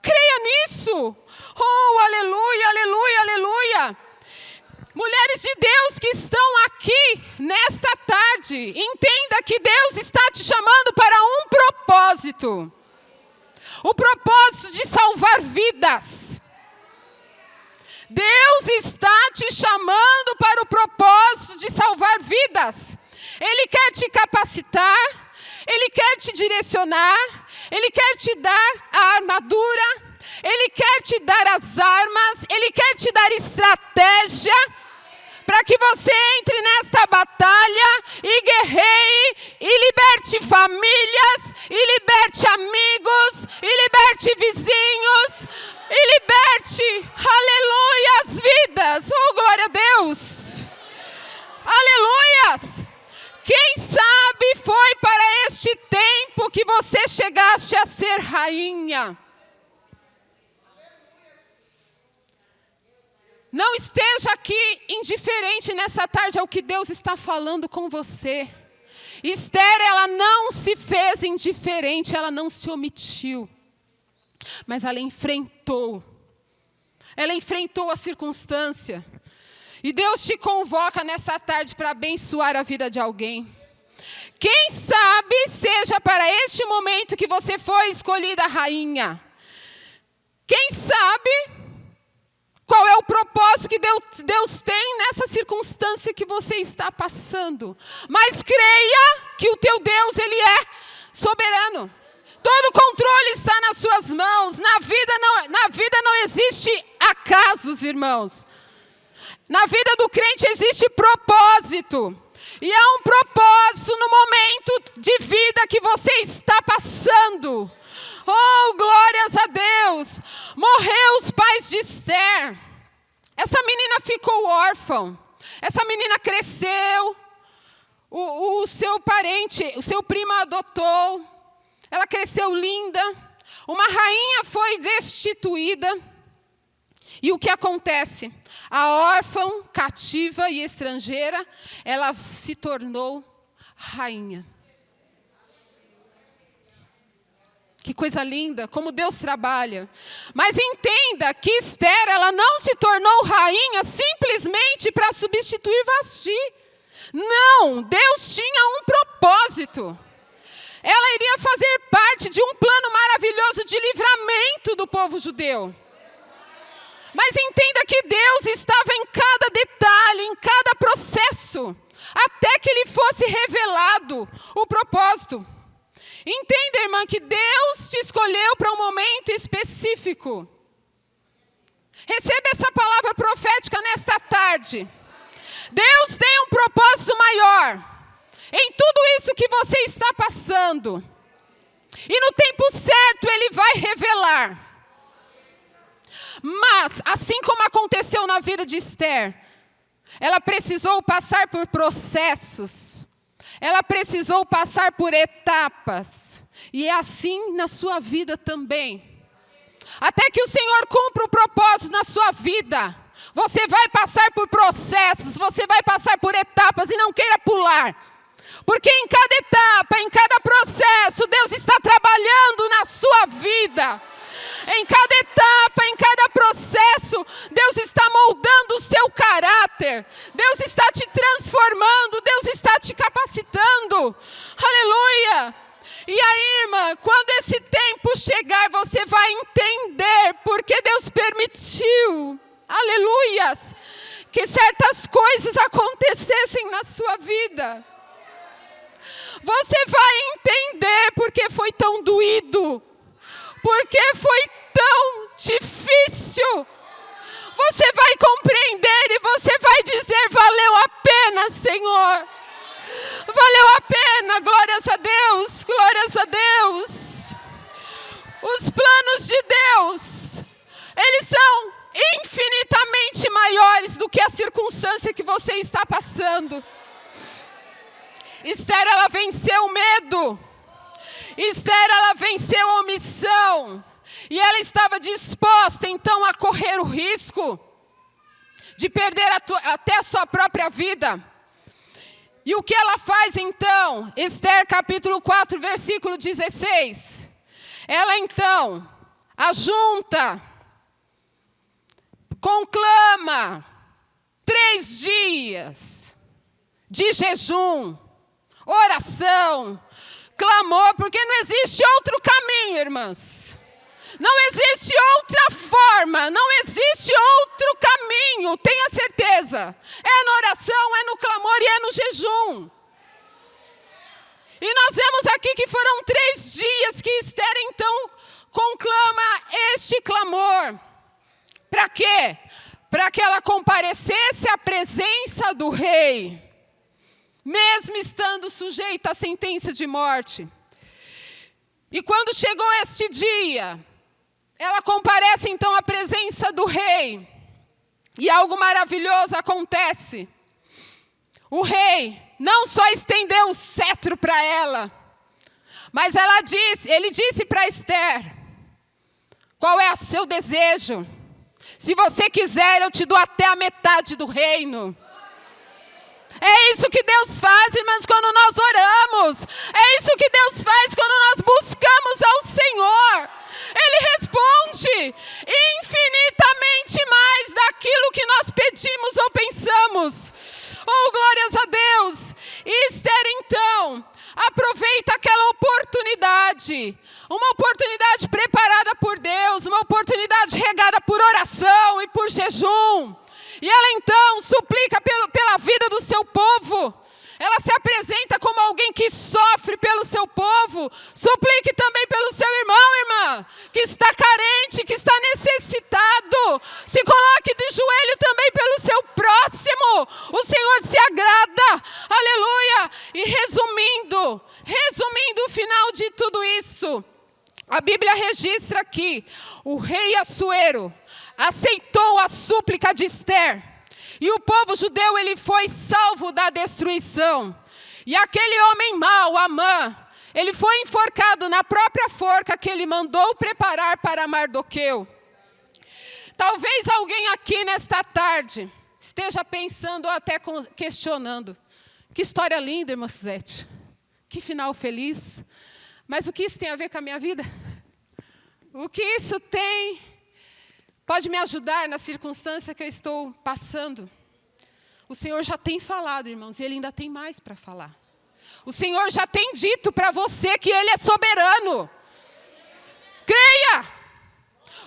Creia nisso. Oh, aleluia, aleluia, aleluia. Mulheres de Deus que estão aqui nesta tarde, entenda que Deus está te chamando para um propósito. O propósito de salvar vidas. Deus está te chamando para o propósito de salvar vidas. Ele quer te capacitar, Ele quer te direcionar, Ele quer te dar a armadura, Ele quer te dar as armas, Ele quer te dar estratégia, para que você entre nesta batalha e guerreie, e liberte famílias, e liberte amigos, e liberte vizinhos, e liberte, aleluia, as vidas. Oh, glória a Deus. Aleluias. Quem sabe foi para este tempo que você chegaste a ser rainha. Não esteja aqui indiferente nessa tarde ao que Deus está falando com você. Esther, ela não se fez indiferente, ela não se omitiu. Mas ela enfrentou a circunstância. E Deus te convoca nessa tarde para abençoar a vida de alguém. Quem sabe seja para este momento que você foi escolhida rainha. Quem sabe qual é o propósito que Deus tem nessa circunstância que você está passando. Mas creia que o teu Deus, Ele é soberano. Todo o controle está nas suas mãos. Na vida não existe acasos, irmãos. Na vida do crente existe propósito. E é um propósito no momento de vida que você está passando. Oh, glórias a Deus. Morreu os pais de Esther. Essa menina ficou órfã. Essa menina cresceu. O seu parente, o seu primo a adotou. Ela cresceu linda. Uma rainha foi destituída. E o que acontece? A órfã, cativa e estrangeira, ela se tornou rainha. Que coisa linda, como Deus trabalha. Mas entenda que Esther, ela não se tornou rainha simplesmente para substituir Vasti. Não, Deus tinha um propósito. Ela iria fazer parte de um plano maravilhoso de livramento do povo judeu. Mas entenda que Deus estava em cada detalhe, em cada processo, até que lhe fosse revelado o propósito. Entenda, irmã, que Deus te escolheu para um momento específico. Receba essa palavra profética nesta tarde. Deus tem um propósito maior em tudo isso que você está passando. E no tempo certo Ele vai revelar. Mas, assim como aconteceu na vida de Esther, ela precisou passar por processos. Ela precisou passar por etapas. E é assim na sua vida também. Até que o Senhor cumpra o propósito na sua vida. Você vai passar por processos, você vai passar por etapas e não queira pular. Porque em cada etapa, em cada processo, Deus está trabalhando na sua vida. Em cada etapa, em cada processo, Deus está moldando o seu caráter. Deus está te transformando, Deus está te capacitando. Aleluia! E aí, irmã, quando esse tempo chegar, você vai entender porque Deus permitiu, aleluias, que certas coisas acontecessem na sua vida. Você vai entender porque foi tão doído. Porque foi tão difícil. Você vai compreender e você vai dizer: valeu a pena, Senhor. Valeu a pena, glórias a Deus, glórias a Deus. Os planos de Deus, eles são infinitamente maiores do que a circunstância que você está passando. Esther, ela venceu o medo. Esther, ela venceu a omissão. E ela estava disposta, então, a correr o risco de perder até a sua própria vida. E o que ela faz, então? Esther, capítulo 4, versículo 16. Ela, então, ajunta, conclama 3 dias de jejum, oração, clamor, porque não existe outro caminho, irmãs. Não existe outra forma, não existe outro caminho, tenha certeza. É na oração, é no clamor e é no jejum. E nós vemos aqui que foram 3 dias que Esther, então, conclama este clamor. Para quê? Para que ela comparecesse à presença do rei, mesmo estando sujeita à sentença de morte. E quando chegou este dia, ela comparece então à presença do rei. E algo maravilhoso acontece. O rei não só estendeu o cetro para ela, mas ele disse para Esther: qual é o seu desejo? Se você quiser, eu te dou até a metade do reino. É isso que Deus faz, irmãos, quando nós É isso que Deus faz quando nós buscamos ao Senhor. Ele responde infinitamente mais daquilo que nós pedimos ou pensamos. Oh, glórias a Deus. E Esther, então, aproveita aquela oportunidade. Uma oportunidade preparada por Deus, uma oportunidade regada por oração e por jejum. E ela então suplica pela vida do seu povo. Ela se apresenta como alguém que sofre pelo seu povo. Suplique também pelo seu irmão, irmã, que está carente, que está necessitado. Se coloque de joelho também pelo seu próximo. O Senhor se agrada. Aleluia. E resumindo o final de tudo isso, a Bíblia registra que o rei Assuero aceitou a súplica de Esther. E o povo judeu, ele foi salvo da destruição. E aquele homem mau, Amã, ele foi enforcado na própria forca que ele mandou preparar para Mardoqueu. Talvez alguém aqui nesta tarde esteja pensando ou até questionando. Que história linda, irmã Suzete. Que final feliz. Mas o que isso tem a ver com a minha vida? O que isso pode me ajudar na circunstância que eu estou passando? O Senhor já tem falado, irmãos, e Ele ainda tem mais para falar. O Senhor já tem dito para você que Ele é soberano. Creia!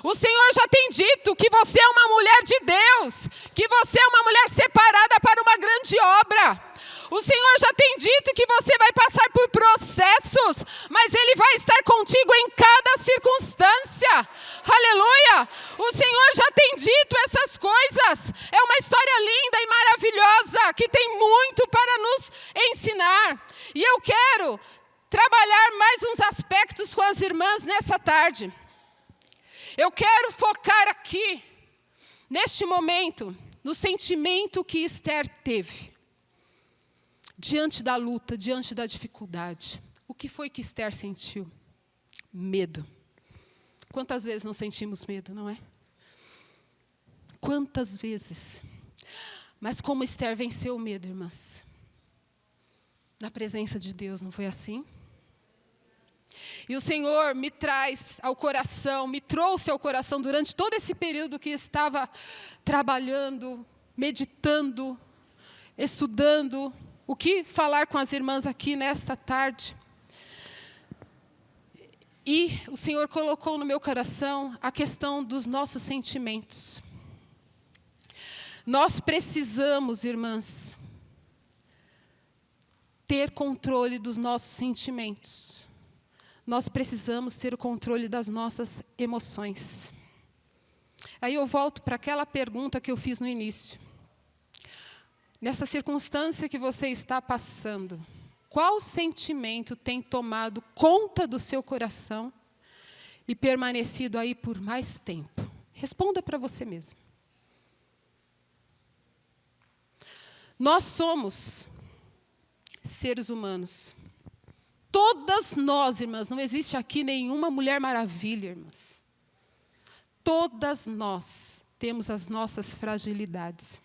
O Senhor já tem dito que você é uma mulher de Deus, que você é uma mulher separada para uma grande obra. O Senhor já tem dito que você vai passar por processos, mas Ele vai estar contigo em cada circunstância. Aleluia! O Senhor já tem dito essas coisas. É uma história linda e maravilhosa, que tem muito para nos ensinar. E eu quero trabalhar mais uns aspectos com as irmãs nessa tarde. Eu quero focar aqui, neste momento, no sentimento que Esther teve. Diante da luta, diante da dificuldade. O que foi que Esther sentiu? Medo. Quantas vezes não sentimos medo, não é? Quantas vezes? Mas como Esther venceu o medo, irmãs? Na presença de Deus, não foi assim? E o Senhor me trouxe ao coração durante todo esse período que estava trabalhando, meditando, estudando, o que falar com as irmãs aqui nesta tarde. E o Senhor colocou no meu coração a questão dos nossos sentimentos. Nós precisamos, irmãs, ter controle dos nossos sentimentos. Nós precisamos ter o controle das nossas emoções. Aí eu volto para aquela pergunta que eu fiz no início. Nessa circunstância que você está passando, qual sentimento tem tomado conta do seu coração e permanecido aí por mais tempo? Responda para você mesmo. Nós somos seres humanos. Todas nós, irmãs, não existe aqui nenhuma mulher maravilha, irmãs. Todas nós temos as nossas fragilidades.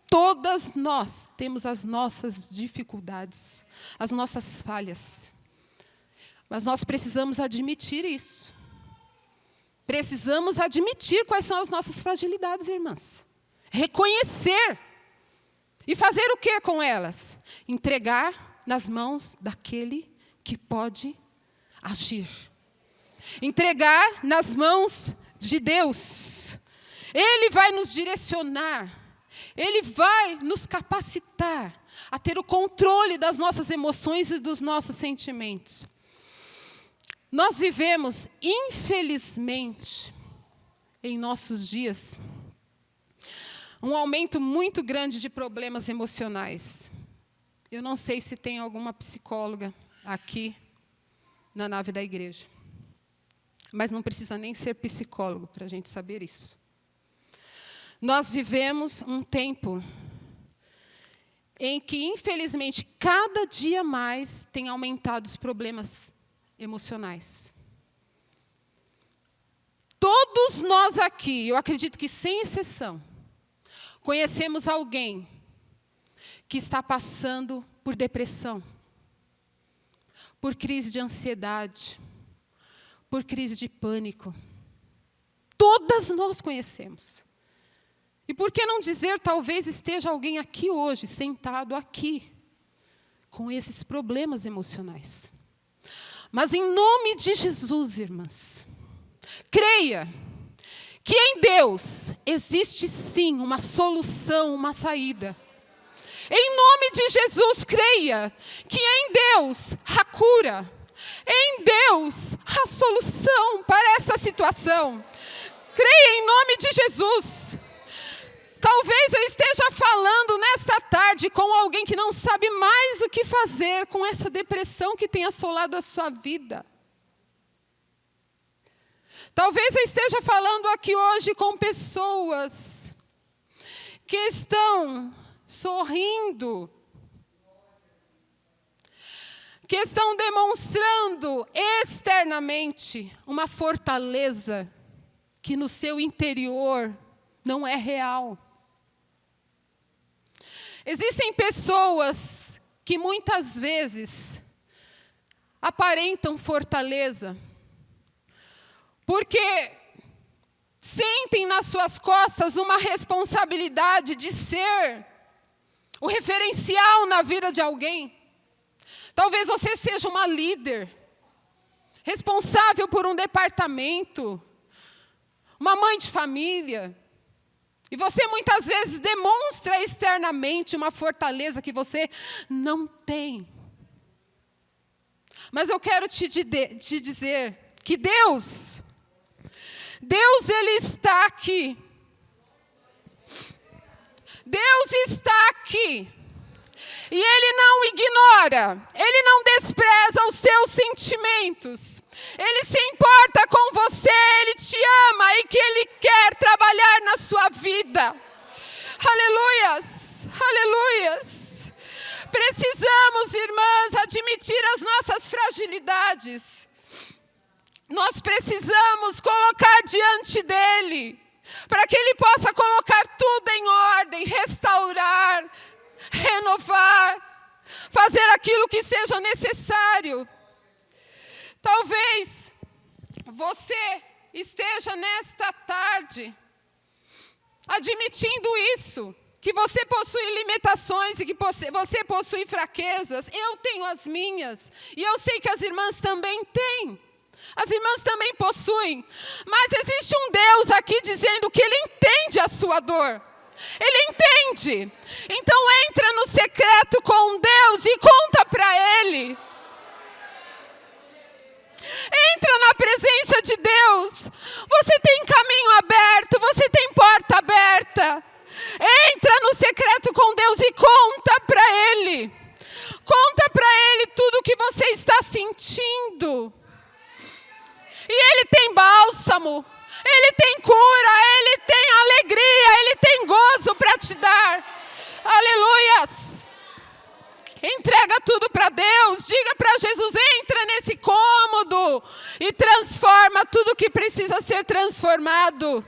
Todas nós temos as nossas dificuldades, as nossas falhas. Mas nós precisamos admitir isso. Precisamos admitir quais são as nossas fragilidades, irmãs. Reconhecer. E fazer o que com elas? Entregar nas mãos daquele que pode agir. Entregar nas mãos de Deus. Ele vai nos direcionar. Ele vai nos capacitar a ter o controle das nossas emoções e dos nossos sentimentos. Nós vivemos, infelizmente, em nossos dias, um aumento muito grande de problemas emocionais. Eu não sei se tem alguma psicóloga aqui na nave da igreja. Mas não precisa nem ser psicólogo para a gente saber isso. Nós vivemos um tempo em que, infelizmente, cada dia mais tem aumentado os problemas emocionais. Todos nós aqui, eu acredito que sem exceção, conhecemos alguém que está passando por depressão, por crise de ansiedade, por crise de pânico. Todas nós conhecemos. E por que não dizer, talvez esteja alguém aqui hoje, sentado aqui, com esses problemas emocionais. Mas em nome de Jesus, irmãs, creia que em Deus existe sim uma solução, uma saída. Em nome de Jesus, creia que em Deus há cura. Em Deus há solução para essa situação. Creia em nome de Jesus. Talvez eu esteja falando nesta tarde com alguém que não sabe mais o que fazer com essa depressão que tem assolado a sua vida. Talvez eu esteja falando aqui hoje com pessoas que estão sorrindo, que estão demonstrando externamente uma fortaleza que no seu interior não é real. Existem pessoas que muitas vezes aparentam fortaleza, porque sentem nas suas costas uma responsabilidade de ser o referencial na vida de alguém. Talvez você seja uma líder, responsável por um departamento, uma mãe de família, e você muitas vezes demonstra externamente uma fortaleza que você não tem. Mas eu quero te dizer que Deus, Ele está aqui. Deus está aqui. E Ele não ignora, Ele não despreza os seus sentimentos. Ele se importa com você, Ele te ama e que Ele quer trabalhar na sua vida. Aleluias, aleluias. Precisamos, irmãs, admitir as nossas fragilidades. Nós precisamos colocar diante dEle, para que Ele possa colocar tudo em ordem, restaurar, renovar, fazer aquilo que seja necessário. Talvez você esteja nesta tarde admitindo isso, que você possui limitações e que você possui fraquezas. Eu tenho as minhas e eu sei que as irmãs também têm. As irmãs também possuem. Mas existe um Deus aqui dizendo que Ele entende a sua dor. Ele entende. Então entra no secreto com Deus e conta para Ele. Entra na presença de Deus. Você tem caminho aberto, você tem porta aberta. Entra no secreto com Deus e conta para Ele. Conta para Ele tudo o que você está sentindo. E Ele tem bálsamo, Ele tem cura, Ele tem alegria, Ele tem gozo para te dar. Aleluias. Entrega tudo para Deus, diga para Jesus, entra nesse cômodo e transforma tudo que precisa ser transformado.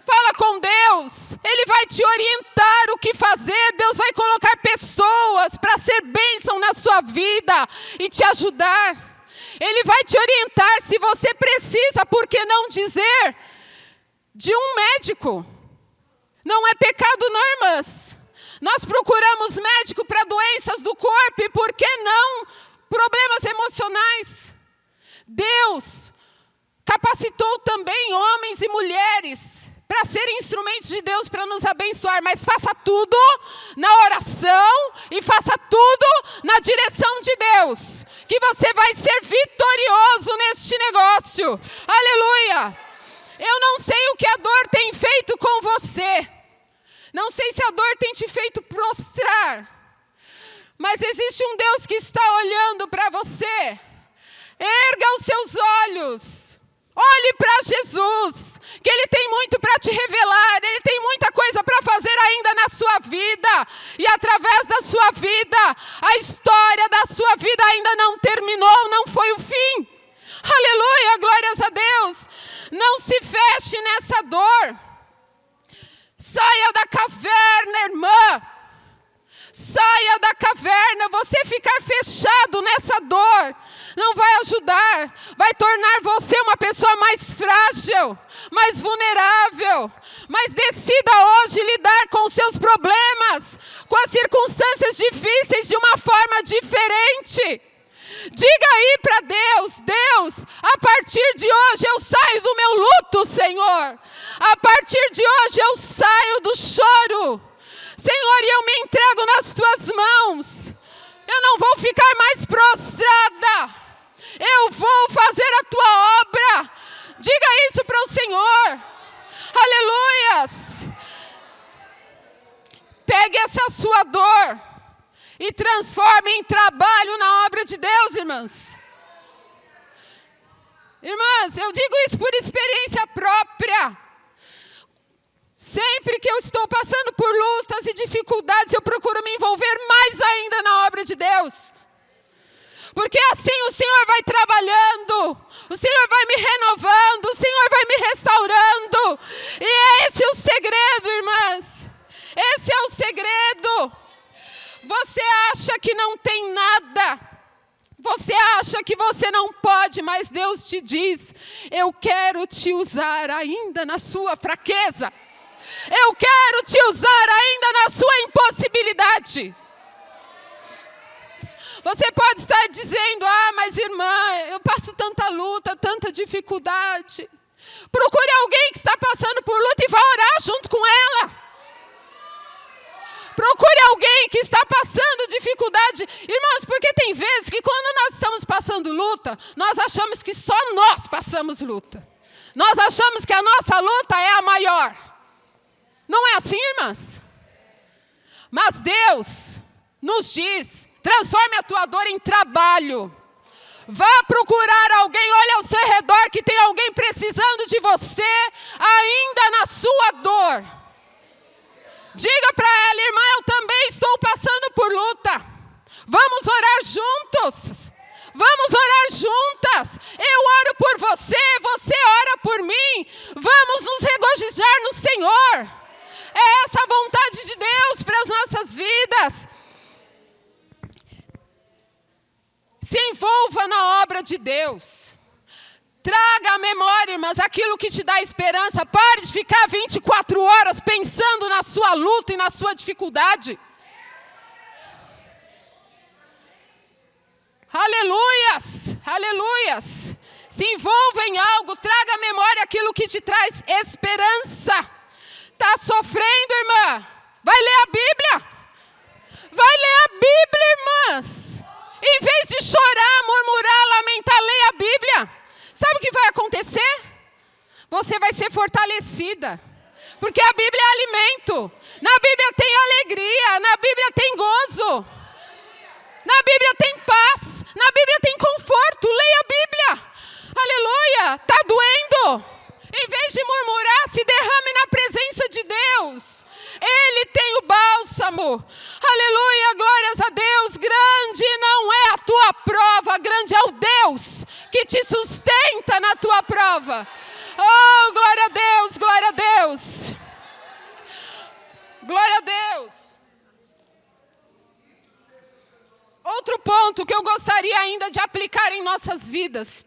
Fala com Deus, Ele vai te orientar o que fazer. Deus vai colocar pessoas para ser bênção na sua vida e te ajudar. Ele vai te orientar se você precisa, por que não dizer, de um médico. Não é pecado não, irmãs. Nós procuramos médico para doenças do corpo e por que não problemas emocionais. Deus capacitou também homens e mulheres para serem instrumentos de Deus para nos abençoar, mas faça tudo na oração e faça tudo na direção de Deus, que você vai ser vitorioso neste negócio. Aleluia! Eu não sei o que a dor tem feito com você, não sei se a dor tem te feito prostrar, mas existe um Deus que está olhando para você. Erga os seus olhos, olhe para Jesus, que Ele tem muito para te revelar, Ele tem muita coisa para fazer ainda na sua vida, e através da sua vida, a história da sua vida ainda não terminou, não foi o fim. Aleluia, glórias a Deus. Não se feche nessa dor, saia da caverna, irmã. saia da caverna. Você ficar fechado nessa dor não vai ajudar. Vai tornar você uma pessoa mais frágil, mais vulnerável. Mas decida hoje lidar com os seus problemas, com as circunstâncias difíceis de uma forma diferente. Diga aí para Deus: Deus, a partir de hoje eu saio do meu luto, Senhor. A partir de hoje eu saio do choro. Senhor, e eu me entrego nas tuas mãos. Eu não vou ficar mais prostrada. Eu vou fazer a tua obra. Diga isso para o Senhor. Aleluias. Pegue essa sua dor e transforme em trabalho na obra de Deus, irmãs. Irmãs, eu digo isso por experiência própria. Sempre que eu estou passando por lutas e dificuldades, eu procuro me envolver mais ainda na obra de Deus. Porque assim o Senhor vai trabalhando, o Senhor vai me renovando, o Senhor vai me restaurando. E esse é o segredo, irmãs. Esse é o segredo. Você acha que não tem nada. Você acha que você não pode, mas Deus te diz: eu quero te usar ainda na sua fraqueza. Eu quero te usar ainda na sua impossibilidade. Você pode estar dizendo: ah, mas irmã, eu passo tanta luta, tanta dificuldade. Procure alguém que está passando por luta e vá orar junto com ela. Procure alguém que está passando dificuldade. Irmãos, porque tem vezes que quando nós estamos passando luta, nós achamos que só nós passamos luta. Nós achamos que a nossa luta é a maior. Não é assim, irmãs? Mas Deus nos diz: transforme a tua dor em trabalho. Vá procurar alguém, olha ao seu redor que tem alguém precisando de você ainda na sua dor. Diga para ela: irmã, eu também estou passando por luta. Vamos orar juntos. Vamos orar juntas. Eu oro por você, você ora por mim. Vamos nos regozijar no Senhor. É essa a vontade de Deus para as nossas vidas. Se envolva na obra de Deus. Traga à memória, irmãs, aquilo que te dá esperança. Pare de ficar 24 horas pensando na sua luta e na sua dificuldade. Aleluias, aleluias. Se envolva em algo, traga à memória aquilo que te traz esperança. Está sofrendo, irmã? Vai ler a Bíblia. Vai ler a Bíblia, irmãs. Em vez de chorar, murmurar, lamentar, leia a Bíblia. Sabe o que vai acontecer? Você vai ser fortalecida. Porque a Bíblia é alimento. Na Bíblia tem alegria. Na Bíblia tem gozo. Na Bíblia tem paz. Na Bíblia tem conforto. Leia a Bíblia. Aleluia. Está doendo? Em vez de murmurar, se derrame na presença de Deus. Ele tem o bálsamo. Aleluia, glórias a Deus. Grande não é a tua prova, grande é o Deus que te sustenta na tua prova. Oh, glória a Deus, glória a Deus. Glória a Deus. Outro ponto que eu gostaria ainda de aplicar em nossas vidas.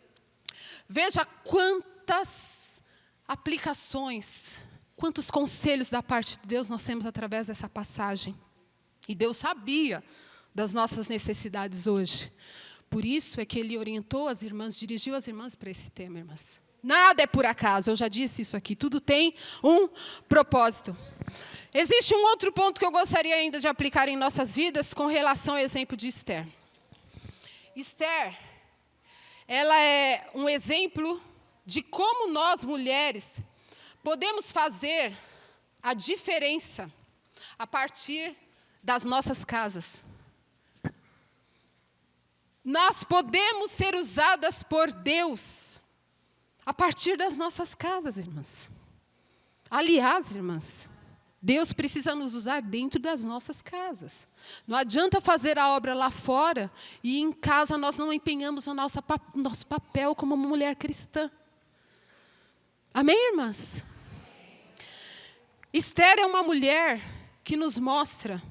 Veja quantas aplicações, quantos conselhos da parte de Deus nós temos através dessa passagem. E Deus sabia das nossas necessidades hoje. Por isso é que Ele orientou as irmãs, dirigiu as irmãs para esse tema, irmãs. Nada é por acaso, eu já disse isso aqui. Tudo tem um propósito. Existe um outro ponto que eu gostaria ainda de aplicar em nossas vidas com relação ao exemplo de Esther. Esther, ela é um exemplo de como nós, mulheres, podemos fazer a diferença a partir das nossas casas. Nós podemos ser usadas por Deus a partir das nossas casas, irmãs. Aliás, irmãs, Deus precisa nos usar dentro das nossas casas. Não adianta fazer a obra lá fora e em casa nós não empenhamos o nosso papel como mulher cristã. Amém, irmãs? Esther é uma mulher que nos mostra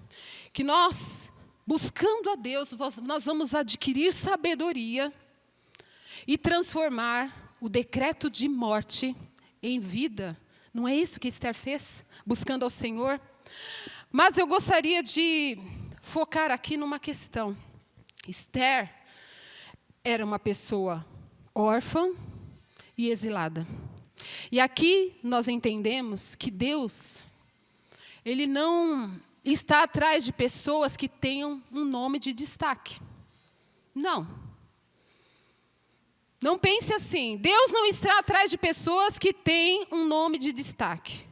que nós, buscando a Deus, nós vamos adquirir sabedoria e transformar o decreto de morte em vida. Não é isso que Esther fez, buscando ao Senhor? Mas eu gostaria de focar aqui numa questão. Esther era uma pessoa órfã e exilada. E aqui nós entendemos que Deus, Ele não está atrás de pessoas que tenham um nome de destaque. Não. Não pense assim. Deus não está atrás de pessoas que têm um nome de destaque.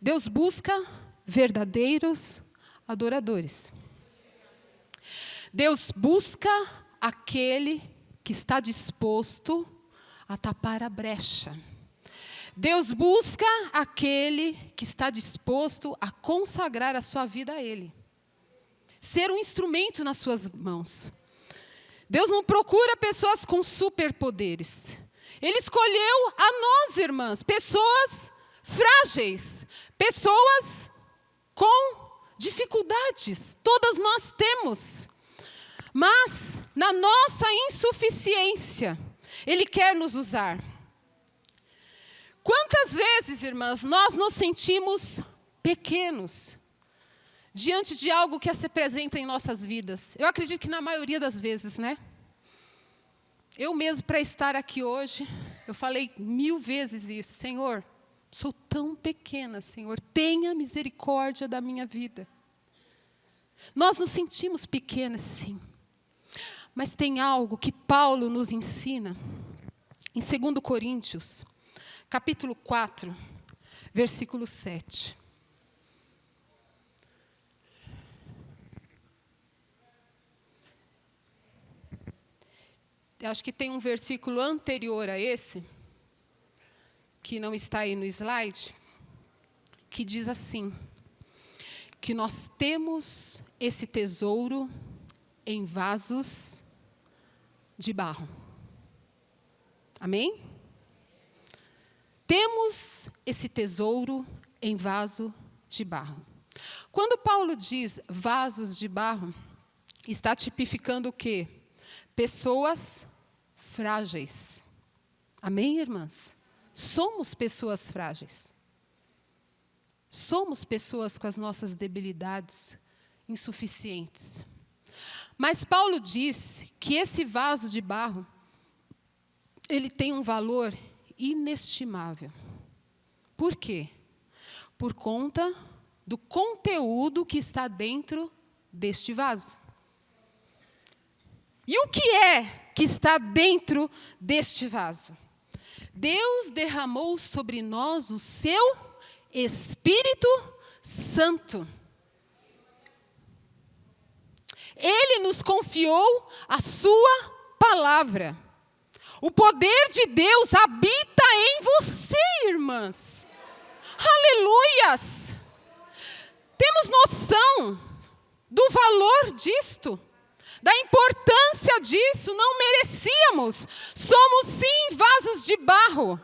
Deus busca verdadeiros adoradores. Deus busca aquele que está disposto a tapar a brecha. Deus busca aquele que está disposto a consagrar a sua vida a Ele. Ser um instrumento nas suas mãos. Deus não procura pessoas com superpoderes. Ele escolheu a nós, irmãs, pessoas frágeis, pessoas com dificuldades. Todas nós temos. Mas, na nossa insuficiência, Ele quer nos usar. Quantas vezes, irmãs, nós nos sentimos pequenos diante de algo que se apresenta em nossas vidas? Eu acredito que na maioria das vezes, né? Eu mesmo, para estar aqui hoje, eu falei 1000 vezes isso. Senhor, sou tão pequena, Senhor, tenha misericórdia da minha vida. Nós nos sentimos pequenas, sim. Mas tem algo que Paulo nos ensina em 2 Coríntios, capítulo 4, versículo 7. Eu acho que tem um versículo anterior a esse, que não está aí no slide, que diz assim, que nós temos esse tesouro em vasos de barro. Amém? Temos esse tesouro em vaso de barro. Quando Paulo diz vasos de barro, está tipificando o quê? Pessoas frágeis. Amém, irmãs? Somos pessoas frágeis. Somos pessoas com as nossas debilidades, insuficientes. Mas Paulo diz que esse vaso de barro, ele tem um valor inestimável. Por quê? Por conta do conteúdo que está dentro deste vaso. E o que é que está dentro deste vaso? Deus derramou sobre nós o seu Espírito Santo. Ele nos confiou a sua palavra. O poder de Deus habita em você, irmãs. Aleluias! Temos noção do valor disto, da importância disso. Não merecíamos. Somos sim vasos de barro.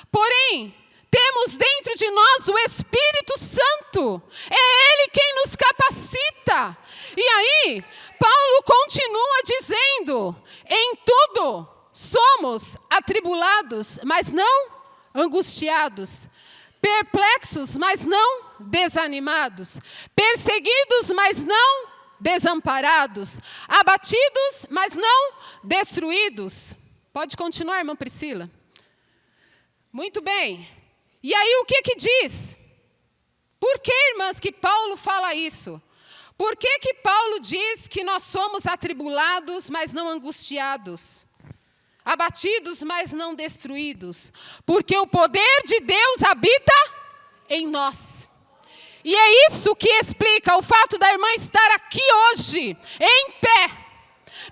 Porém, temos dentro de nós o Espírito Santo. É Ele quem nos capacita. E aí, Paulo continua dizendo, em tudo somos atribulados, mas não angustiados, perplexos, mas não desanimados, perseguidos, mas não desamparados, abatidos, mas não destruídos. Pode continuar, irmã Priscila? Muito bem. E aí o que diz? Por que, irmãs, que Paulo fala isso? Por que Paulo diz que nós somos atribulados, mas não angustiados? Abatidos, mas não destruídos? Porque o poder de Deus habita em nós. E é isso que explica o fato da irmã estar aqui hoje, em pé.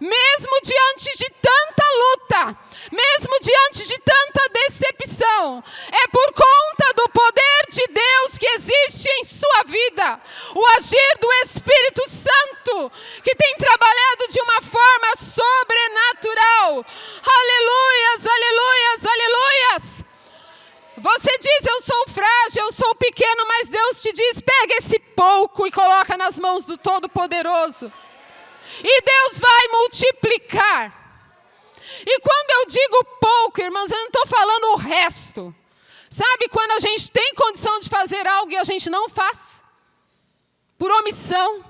Mesmo diante de tanta luta, mesmo diante de tanta decepção, é por conta do poder de Deus que existe em sua vida, o agir do Espírito Santo, que tem trabalhado de uma forma sobrenatural. Aleluias, aleluias, aleluias. Você diz, eu sou frágil, eu sou pequeno, mas Deus te diz, pega esse pouco e coloca nas mãos do Todo-Poderoso. E Deus vai multiplicar. E quando eu digo pouco, irmãos, eu não estou falando o resto. Sabe quando a gente tem condição de fazer algo e a gente não faz? Por omissão.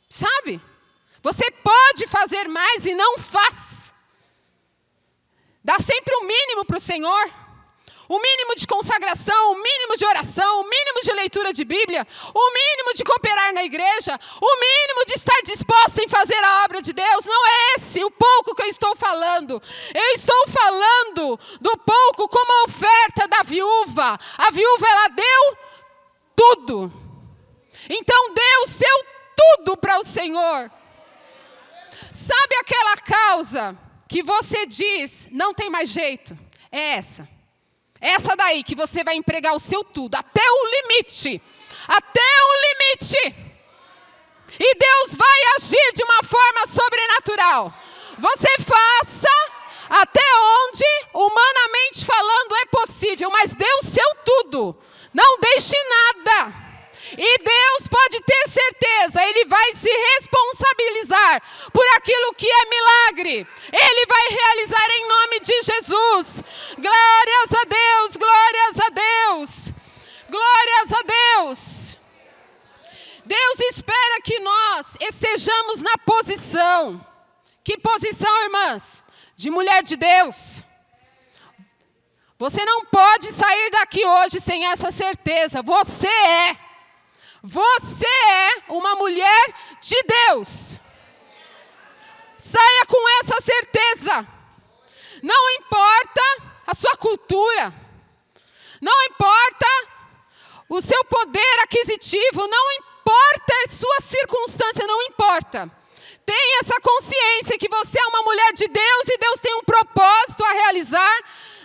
Sabe? Você pode fazer mais e não faz. Dá sempre o mínimo para o Senhor. O mínimo de consagração, o mínimo de oração, o mínimo de leitura de Bíblia, o mínimo de cooperar na igreja, o mínimo de estar disposta em fazer a obra de Deus. Não é esse o pouco que eu estou falando. Eu estou falando do pouco como a oferta da viúva. A viúva, ela deu tudo. Então, deu o seu tudo para o Senhor. Sabe aquela causa que você diz, não tem mais jeito? É essa. Essa daí que você vai empregar o seu tudo, até o limite. Até o limite. E Deus vai agir de uma forma sobrenatural. Você faça até onde, humanamente falando, é possível, mas dê o seu tudo. Não deixe nada. E Deus pode ter certeza, Ele vai se responsabilizar por aquilo que é milagre. Ele vai realizar em nome de Jesus. Glórias a Deus, glórias a Deus, glórias a Deus. Deus espera que nós estejamos na posição. Que posição, irmãs? De mulher de Deus. Você não pode sair daqui hoje sem essa certeza. Você é uma mulher de Deus. Saia com essa certeza. Não importa a sua cultura. Não importa o seu poder aquisitivo. Não importa a sua circunstância. Não importa. Tenha essa consciência que você é uma mulher de Deus e Deus tem um propósito a realizar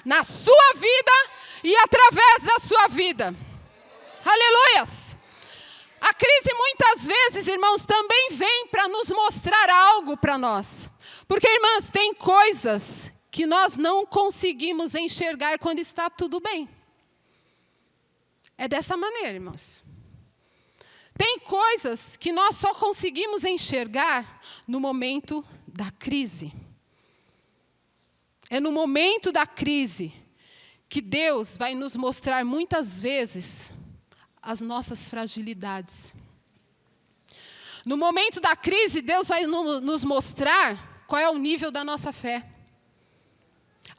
na sua vida e através da sua vida. Aleluias! A crise muitas vezes, irmãos, também vem para nos mostrar algo para nós. Porque, irmãs, tem coisas que nós não conseguimos enxergar quando está tudo bem. É dessa maneira, irmãos. Tem coisas que nós só conseguimos enxergar no momento da crise. É no momento da crise que Deus vai nos mostrar muitas vezes as nossas fragilidades. No momento da crise, Deus vai nos mostrar qual é o nível da nossa fé,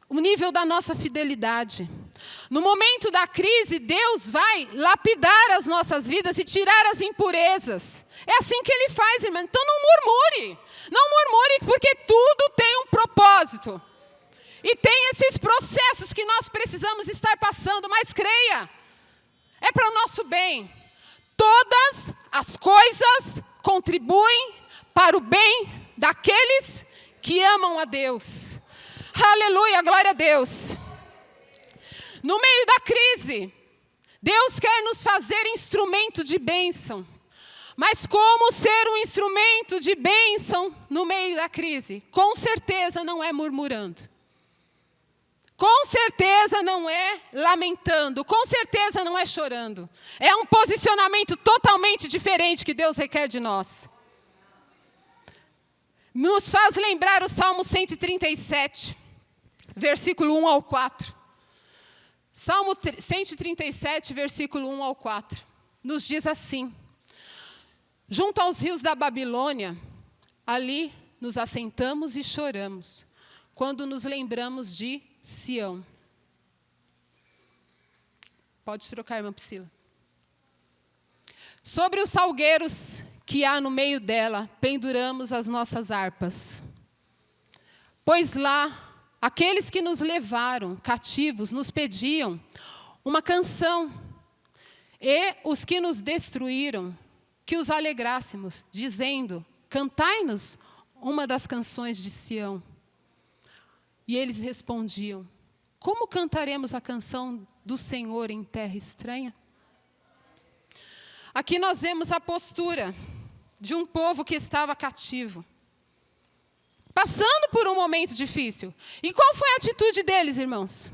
o nível da nossa fidelidade. No momento da crise, Deus vai lapidar as nossas vidas e tirar as impurezas. É assim que Ele faz, irmão. Então não murmure. Não murmure, porque tudo tem um propósito. E tem esses processos que nós precisamos estar passando, mas creia. É para o nosso bem. Todas as coisas contribuem para o bem daqueles que amam a Deus. Aleluia, glória a Deus. No meio da crise, Deus quer nos fazer instrumento de bênção. Mas como ser um instrumento de bênção no meio da crise? Com certeza não é murmurando. Com certeza não é lamentando, com certeza não é chorando. É um posicionamento totalmente diferente que Deus requer de nós. Nos faz lembrar o Salmo 137, versículo 1 ao 4. Salmo 137, versículo 1 ao 4. Nos diz assim: junto aos rios da Babilônia, ali nos assentamos e choramos, quando nos lembramos de Sião. Pode trocar, irmã Priscila. Sobre os salgueiros que há no meio dela, penduramos as nossas harpas. Pois lá, aqueles que nos levaram cativos nos pediam uma canção, e os que nos destruíram, que os alegrássemos, dizendo: cantai-nos uma das canções de Sião. E eles respondiam: como cantaremos a canção do Senhor em terra estranha? Aqui nós vemos a postura de um povo que estava cativo. passando por um momento difícil. E qual foi a atitude deles, irmãos?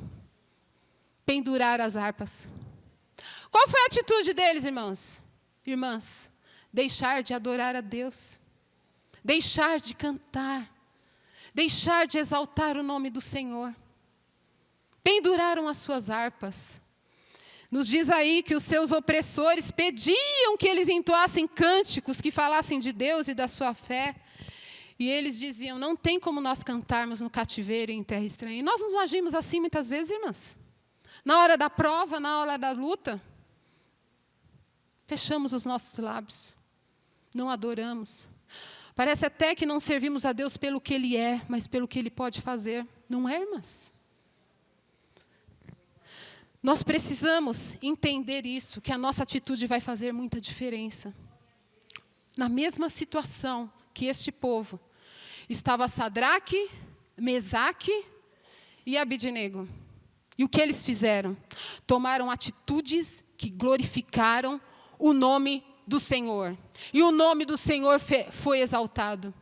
Pendurar as harpas. Qual foi a atitude deles, irmãos? Irmãs, deixar de adorar a Deus. Deixar de cantar. Deixar de exaltar o nome do Senhor. Penduraram as suas harpas. Nos diz aí que os seus opressores pediam que eles entoassem cânticos, que falassem de Deus e da sua fé. E eles diziam, não tem como nós cantarmos no cativeiro em terra estranha. E nós nos agimos assim muitas vezes, irmãs. Na hora da prova, na hora da luta, fechamos os nossos lábios. Não adoramos. Parece até que não servimos a Deus pelo que Ele é, mas pelo que Ele pode fazer. Não é, irmãs? Nós precisamos entender isso, que a nossa atitude vai fazer muita diferença. Na mesma situação que este povo, estava Sadraque, Mesaque e Abidnego. E o que eles fizeram? Tomaram atitudes que glorificaram o nome do Senhor. E o nome do Senhor foi exaltado.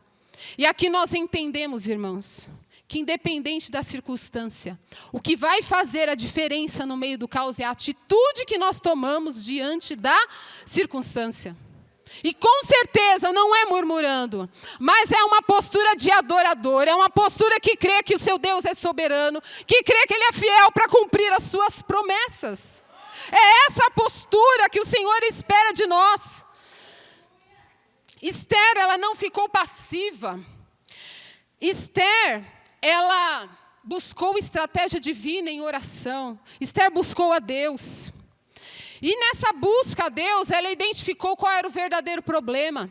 E aqui nós entendemos, irmãos, que independente da circunstância, o que vai fazer a diferença no meio do caos é a atitude que nós tomamos diante da circunstância. E com certeza não é murmurando, mas é uma postura de adorador, é uma postura que crê que o seu Deus é soberano, que crê que Ele é fiel para cumprir as suas promessas. É essa postura que o Senhor espera de nós. Esther, ela não ficou passiva. Esther, ela buscou estratégia divina em oração. Esther buscou a Deus. E nessa busca a Deus, ela identificou qual era o verdadeiro problema.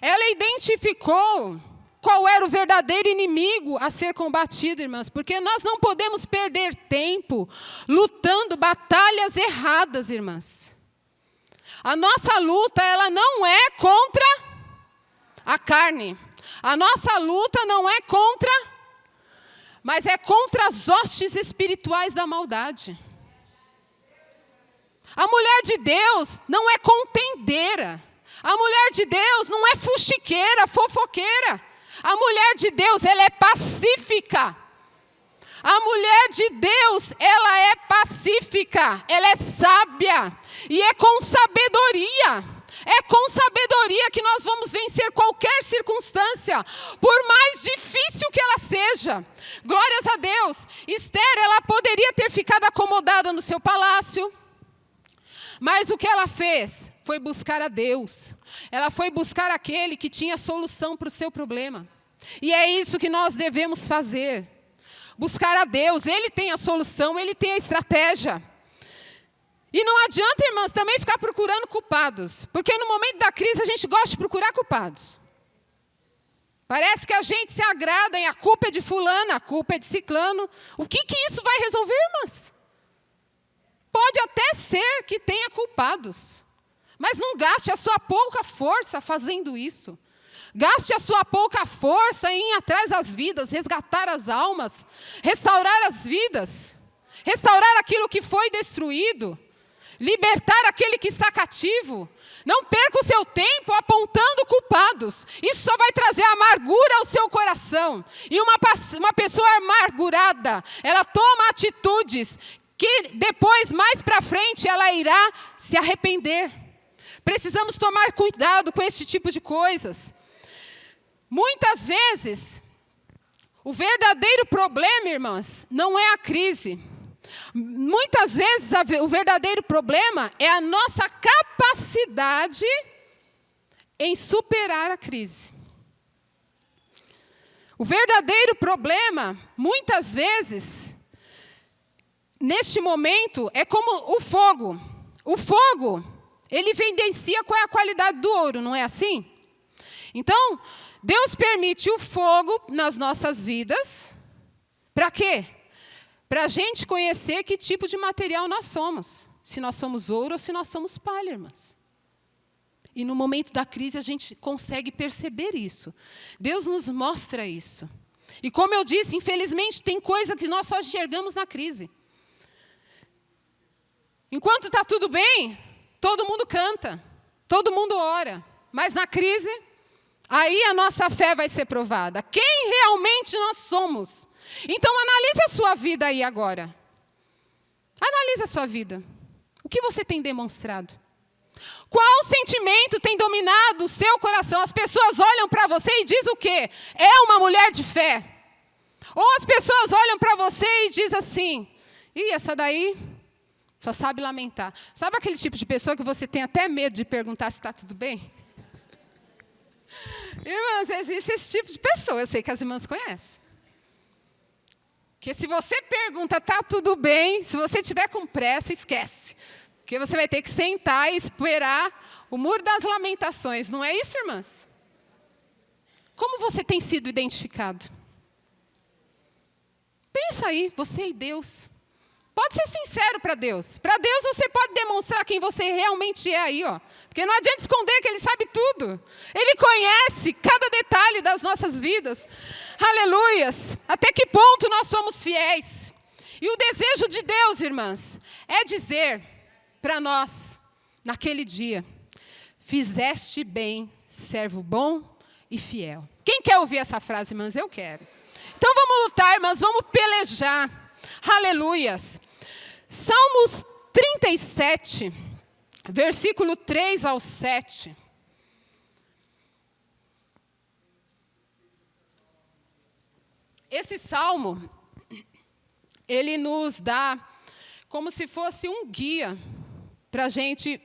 Ela identificou qual era o verdadeiro inimigo a ser combatido, irmãs. Porque nós não podemos perder tempo lutando batalhas erradas, irmãs. A nossa luta, ela não é contra a carne. A nossa luta não é contra, mas é contra as hostes espirituais da maldade. A mulher de Deus não é contendeira. A mulher de Deus não é fuxiqueira, fofoqueira. A mulher de Deus, ela é pacífica. A mulher de Deus, ela é pacífica, ela é sábia. E é com sabedoria. É com sabedoria que nós vamos vencer qualquer circunstância, por mais difícil que ela seja. Glórias a Deus. Esther, ela poderia ter ficado acomodada no seu palácio. Mas o que ela fez foi buscar a Deus. Ela foi buscar aquele que tinha solução para o seu problema. E é isso que nós devemos fazer. Buscar a Deus. Ele tem a solução, Ele tem a estratégia. E não adianta, irmãs, também ficar procurando culpados. Porque no momento da crise a gente gosta de procurar culpados. Parece que a gente se agrada em a culpa é de fulano, a culpa é de ciclano. O que isso vai resolver, irmãs? Pode até ser que tenha culpados, mas não gaste a sua pouca força fazendo isso. Gaste a sua pouca força em ir atrás das vidas, resgatar as almas, restaurar as vidas, restaurar aquilo que foi destruído, libertar aquele que está cativo. Não perca o seu tempo apontando culpados. Isso só vai trazer amargura ao seu coração. E uma pessoa amargurada, ela toma atitudes que depois, mais para frente, ela irá se arrepender. Precisamos tomar cuidado com esse tipo de coisas. Muitas vezes, o verdadeiro problema, irmãs, não é a crise. Muitas vezes, o verdadeiro problema é a nossa capacidade em superar a crise. O verdadeiro problema, muitas vezes, neste momento, é como o fogo. O fogo, ele evidencia qual é a qualidade do ouro, não é assim? Então, Deus permite o fogo nas nossas vidas. Para quê? Para a gente conhecer que tipo de material nós somos. Se nós somos ouro ou se nós somos palha, irmãs. E no momento da crise a gente consegue perceber isso. Deus nos mostra isso. E como eu disse, infelizmente tem coisa que nós só enxergamos na crise. Enquanto está tudo bem, todo mundo canta, todo mundo ora. Mas na crise, Aí a nossa fé vai ser provada. Quem realmente nós somos. Então analise a sua vida aí agora. Analise a sua vida. O que você tem demonstrado? Qual sentimento tem dominado o seu coração? As pessoas olham para você e dizem o quê? É uma mulher de fé. Ou as pessoas olham para você e dizem assim, essa daí só sabe lamentar. Sabe aquele tipo de pessoa que você tem até medo de perguntar se está tudo bem? Irmãs, existe esse tipo de pessoa, eu sei que as irmãs conhecem. Porque se você pergunta, está tudo bem, se você tiver com pressa, esquece. Porque você vai ter que sentar e esperar o muro das lamentações. Não é isso, irmãs? Como você tem sido identificado? Pensa aí, você e Deus. Pode ser sincero para Deus. Para Deus você pode demonstrar quem você realmente é aí, ó. Porque não adianta esconder que Ele sabe tudo. Ele conhece cada detalhe das nossas vidas. Aleluias. Até que ponto nós somos fiéis. E o desejo de Deus, irmãs, é dizer para nós, naquele dia, fizeste bem, servo bom e fiel. Quem quer ouvir essa frase, irmãs? Eu quero. Então vamos lutar, irmãs, vamos pelejar. Aleluias. Salmos 37, versículo 3 ao 7. Esse salmo, ele nos dá como se fosse um guia para a gente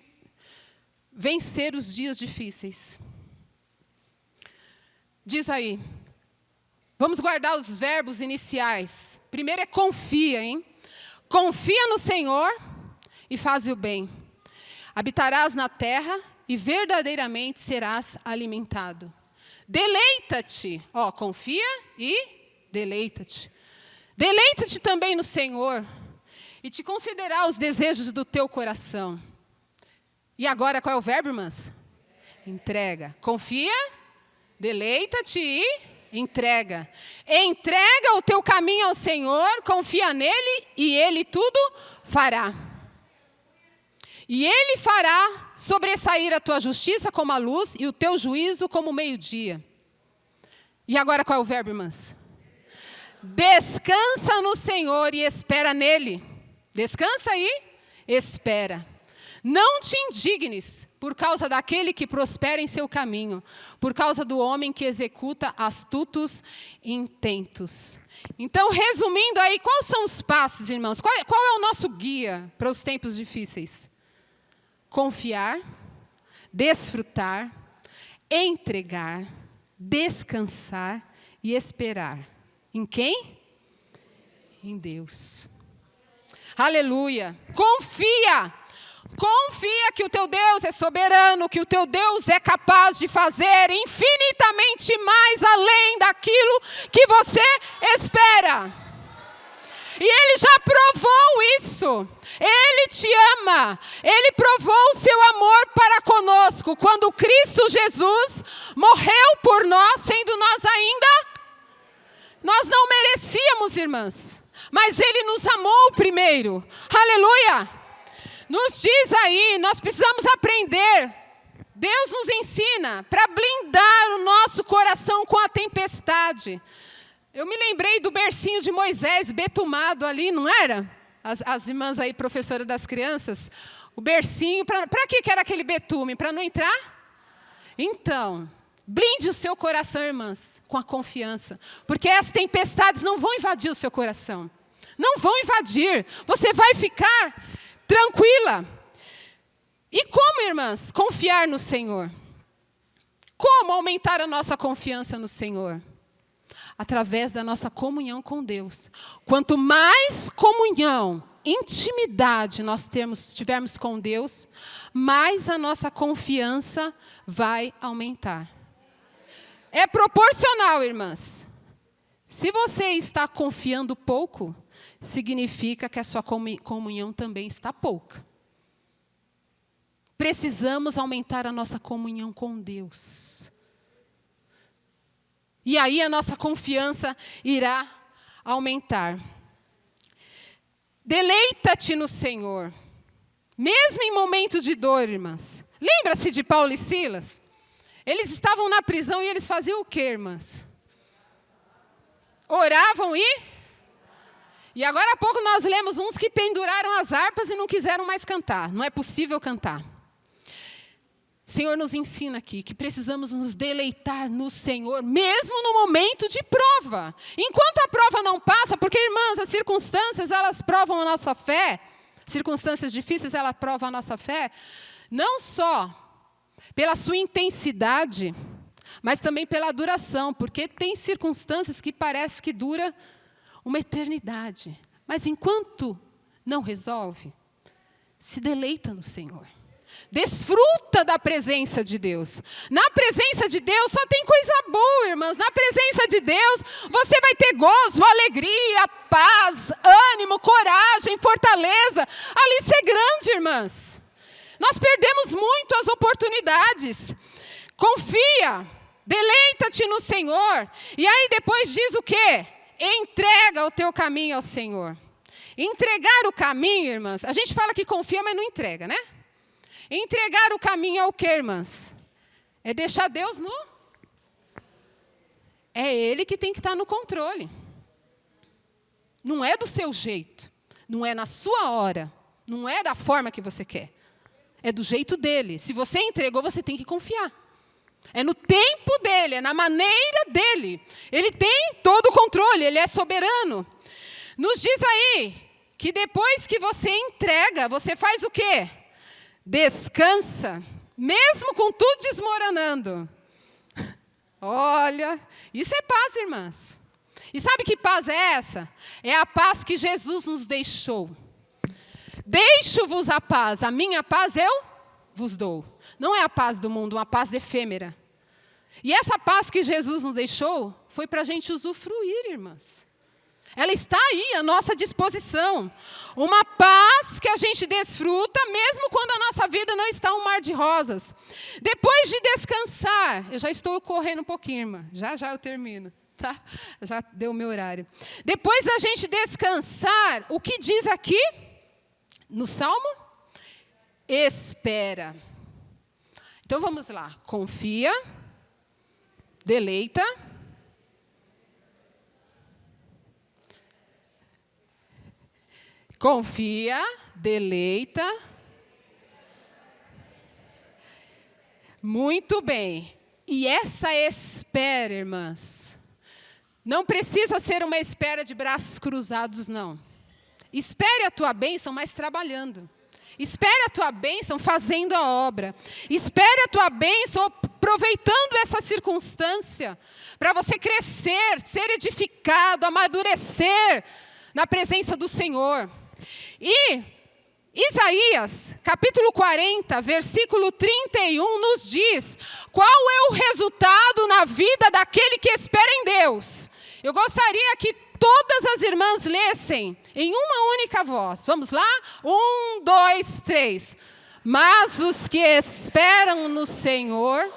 vencer os dias difíceis. Diz aí, vamos guardar os verbos iniciais. Primeiro é confia, hein? Confia no Senhor e faz o bem. Habitarás na terra e verdadeiramente serás alimentado. Deleita-te, confia e deleita-te. Deleita-te também no Senhor e te concederá os desejos do teu coração. E agora qual é o verbo, irmãs? Entrega. Confia, deleita-te e entrega. Entrega o teu caminho ao Senhor, confia nele e Ele tudo fará. E Ele fará sobressair a tua justiça como a luz e o teu juízo como o meio-dia. E agora qual é o verbo, irmãs? Descansa no Senhor e espera nele. Descansa e espera. Não te indignes por causa daquele que prospera em seu caminho, por causa do homem que executa astutos intentos. Então, resumindo aí, quais são os passos, irmãos? Qual é o nosso guia para os tempos difíceis? Confiar, desfrutar, entregar, descansar e esperar. Em quem? Em Deus. Aleluia. Confia. Confia que o teu Deus é soberano, que o teu Deus é capaz de fazer infinitamente mais além daquilo que você espera. E Ele já provou isso. Ele te ama. Ele provou o seu amor para conosco quando Cristo Jesus morreu por nós, sendo nós não merecíamos, irmãs. Mas Ele nos amou primeiro. Aleluia. Nos diz aí, nós precisamos aprender. Deus nos ensina para blindar o nosso coração com a tempestade. Eu me lembrei do bercinho de Moisés betumado ali, não era? As irmãs aí, professora das crianças. O bercinho, para que era aquele betume? Para não entrar? Então, blinde o seu coração, irmãs, com a confiança. Porque as tempestades não vão invadir o seu coração. Não vão invadir. Você vai ficar tranquila. E como, irmãs, confiar no Senhor? Como aumentar a nossa confiança no Senhor? Através da nossa comunhão com Deus. Quanto mais comunhão, intimidade nós tivermos com Deus, mais a nossa confiança vai aumentar. É proporcional, irmãs. Se você está confiando pouco, significa que a sua comunhão também está pouca. Precisamos aumentar a nossa comunhão com Deus. E aí a nossa confiança irá aumentar. Deleita-te no Senhor. Mesmo em momentos de dor, irmãs. Lembra-se de Paulo e Silas? Eles estavam na prisão e eles faziam o quê, irmãs? Oravam E agora há pouco nós lemos uns que penduraram as harpas e não quiseram mais cantar. Não é possível cantar. O Senhor nos ensina aqui que precisamos nos deleitar no Senhor, mesmo no momento de prova. Enquanto a prova não passa, porque, irmãs, as circunstâncias, elas provam a nossa fé. Circunstâncias difíceis, elas provam a nossa fé. Não só pela sua intensidade, mas também pela duração. Porque tem circunstâncias que parece que dura uma eternidade. Mas enquanto não resolve, se deleita no Senhor. Desfruta da presença de Deus. Na presença de Deus só tem coisa boa, irmãs. Na presença de Deus você vai ter gozo, alegria, paz, ânimo, coragem, fortaleza. A lista é grande, irmãs. Nós perdemos muito as oportunidades. Confia, deleita-te no Senhor. E aí depois diz o quê? Entrega o teu caminho ao Senhor. Entregar o caminho, irmãs. A gente fala que confia, mas não entrega, né? Entregar o caminho é o quê, irmãs? É deixar Deus no... É Ele que tem que estar no controle. Não é do seu jeito. Não é na sua hora. Não é da forma que você quer. É do jeito dele. Se você entregou, você tem que confiar. É no tempo dele, é na maneira dele. Ele tem todo o controle, ele é soberano. Nos diz aí que depois que você entrega, você faz o quê? Descansa, mesmo com tudo desmoronando. Olha, isso é paz, irmãs. E sabe que paz é essa? É a paz que Jesus nos deixou. Deixo-vos a paz, a minha paz eu vos dou. Não é a paz do mundo, uma paz efêmera. E essa paz que Jesus nos deixou foi para a gente usufruir, irmãs. Ela está aí à nossa disposição. Uma paz que a gente desfruta, mesmo quando a nossa vida não está um mar de rosas. Depois de descansar, eu já estou correndo um pouquinho, irmã. Já eu termino. Tá? Já deu o meu horário. Depois da gente descansar, o que diz aqui no Salmo? Espera. Então vamos lá. Confia, deleita, confia, deleita. Muito bem. E essa espera, irmãs, não precisa ser uma espera de braços cruzados, não. Espere a tua bênção, mas trabalhando. Espere a tua bênção fazendo a obra. Espere a tua bênção aproveitando essa circunstância para você crescer, ser edificado, amadurecer na presença do Senhor. E Isaías, capítulo 40, versículo 31, nos diz qual é o resultado na vida daquele que espera em Deus. Eu gostaria que todas as irmãs lessem em uma única voz. Vamos lá? 1, 2, 3. Mas os que esperam no Senhor...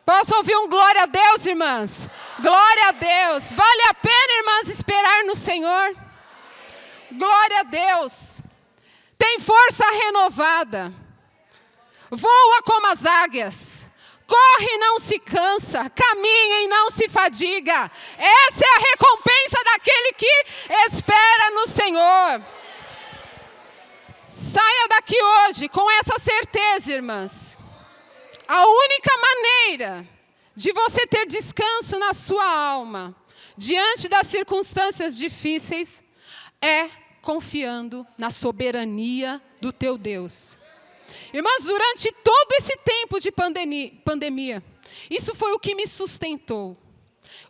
Posso ouvir um glória a Deus, irmãs? Glória a Deus. Vale a pena, irmãs, esperar no Senhor? Glória a Deus. Tem força renovada. Voa como as águias. Corre e não se cansa. Caminha e não se fadiga. Essa é a recompensa daquele que espera no Senhor. Saia daqui hoje com essa certeza, irmãs. A única maneira de você ter descanso na sua alma, diante das circunstâncias difíceis, é confiando na soberania do teu Deus. Irmãs, durante todo esse tempo de pandemia, isso foi o que me sustentou.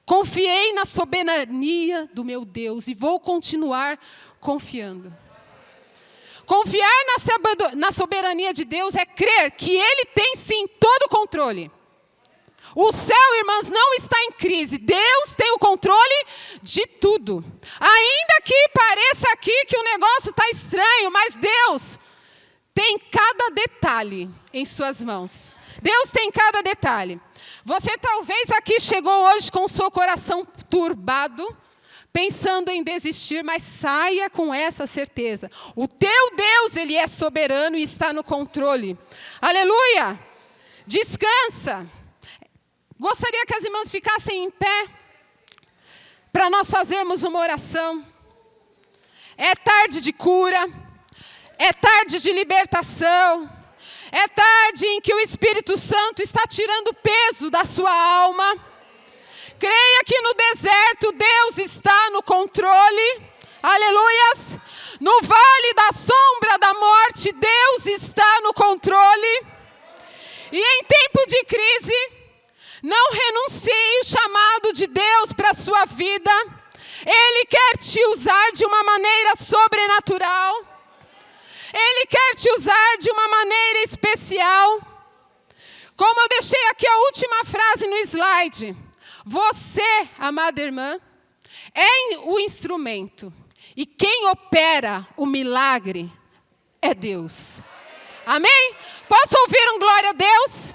Confiei na soberania do meu Deus e vou continuar confiando. Confiar na soberania de Deus é crer que Ele tem sim todo o controle. O céu, irmãs, não está em crise. Deus tem o controle de tudo. Ainda que pareça aqui que o negócio está estranho, mas Deus tem cada detalhe em suas mãos. Deus tem cada detalhe. Você talvez aqui chegou hoje com o seu coração turbado, pensando em desistir, mas saia com essa certeza. O teu Deus, Ele é soberano e está no controle. Aleluia! Descansa. Gostaria que as irmãs ficassem em pé, para nós fazermos uma oração. É tarde de cura, é tarde de libertação, é tarde em que o Espírito Santo está tirando o peso da sua alma. Creia que no deserto Deus está no controle. Aleluias. No vale da sombra da morte, Deus está no controle. E em tempo de crise, não renuncie o chamado de Deus para a sua vida. Ele quer te usar de uma maneira sobrenatural. Ele quer te usar de uma maneira especial. Como eu deixei aqui a última frase no slide. Você, amada irmã, é o instrumento. E quem opera o milagre é Deus. Amém? Posso ouvir um glória a Deus?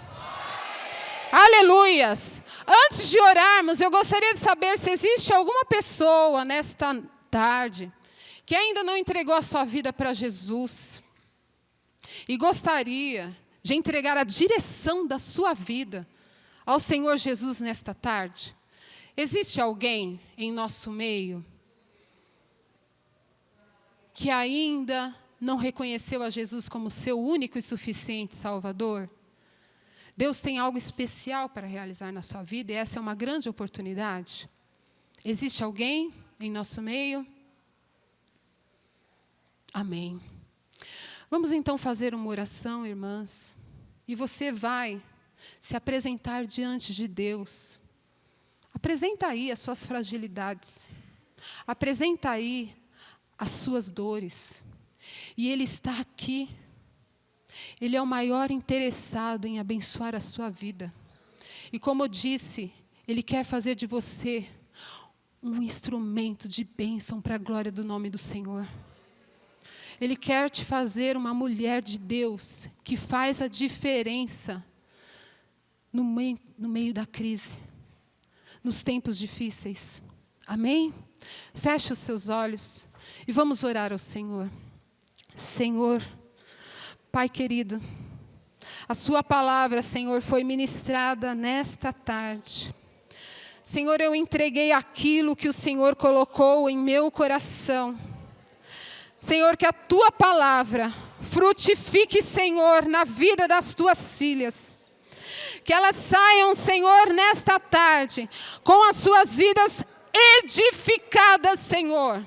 Aleluias. Antes de orarmos, eu gostaria de saber se existe alguma pessoa nesta tarde que ainda não entregou a sua vida para Jesus e gostaria de entregar a direção da sua vida ao Senhor Jesus nesta tarde. Existe alguém em nosso meio que ainda não reconheceu a Jesus como seu único e suficiente Salvador? Deus tem algo especial para realizar na sua vida e essa é uma grande oportunidade. Existe alguém em nosso meio? Amém. Vamos então fazer uma oração, irmãs. E você vai se apresentar diante de Deus. Apresenta aí as suas fragilidades. Apresenta aí as suas dores. E Ele está aqui. Ele é o maior interessado em abençoar a sua vida. E como eu disse, Ele quer fazer de você um instrumento de bênção para a glória do nome do Senhor. Ele quer te fazer uma mulher de Deus que faz a diferença no meio da crise, nos tempos difíceis. Amém? Feche os seus olhos e vamos orar ao Senhor. Senhor, Pai querido, a sua palavra, Senhor, foi ministrada nesta tarde. Senhor, eu entreguei aquilo que o Senhor colocou em meu coração. Senhor, que a tua palavra frutifique, Senhor, na vida das tuas filhas. Que elas saiam, Senhor, nesta tarde, com as suas vidas edificadas, Senhor,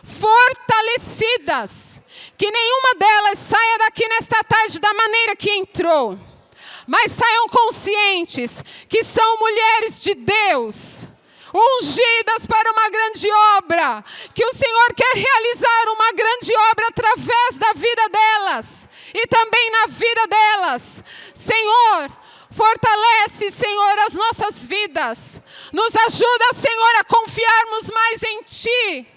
fortalecidas. Que nenhuma delas saia daqui nesta tarde da maneira que entrou, mas saiam conscientes que são mulheres de Deus, ungidas para uma grande obra, que o Senhor quer realizar uma grande obra através da vida delas e também na vida delas. Senhor, fortalece, Senhor, as nossas vidas. Nos ajuda, Senhor, a confiarmos mais em Ti,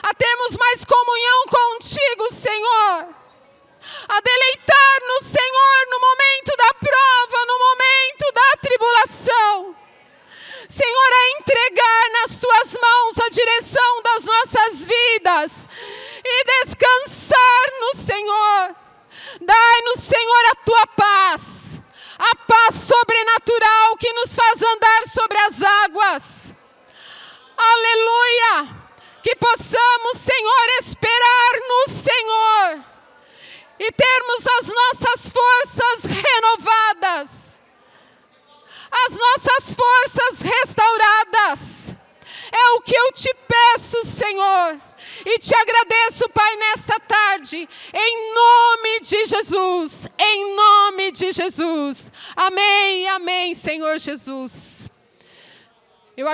a termos mais comunhão contigo, Senhor, a deleitar-nos, Senhor, no momento da prova, no momento da tribulação. Senhor, a entregar nas Tuas mãos a direção das nossas vidas e descansar no Senhor. Dai-nos, Senhor, a Tua paz, a paz sobrenatural que nos faz andar sobre as águas. Aleluia! Que possamos, Senhor, esperar no Senhor e termos as nossas forças renovadas, as nossas forças restauradas. É o que eu te peço, Senhor, e te agradeço, Pai, nesta tarde, em nome de Jesus, em nome de Jesus. Amém, amém, Senhor Jesus.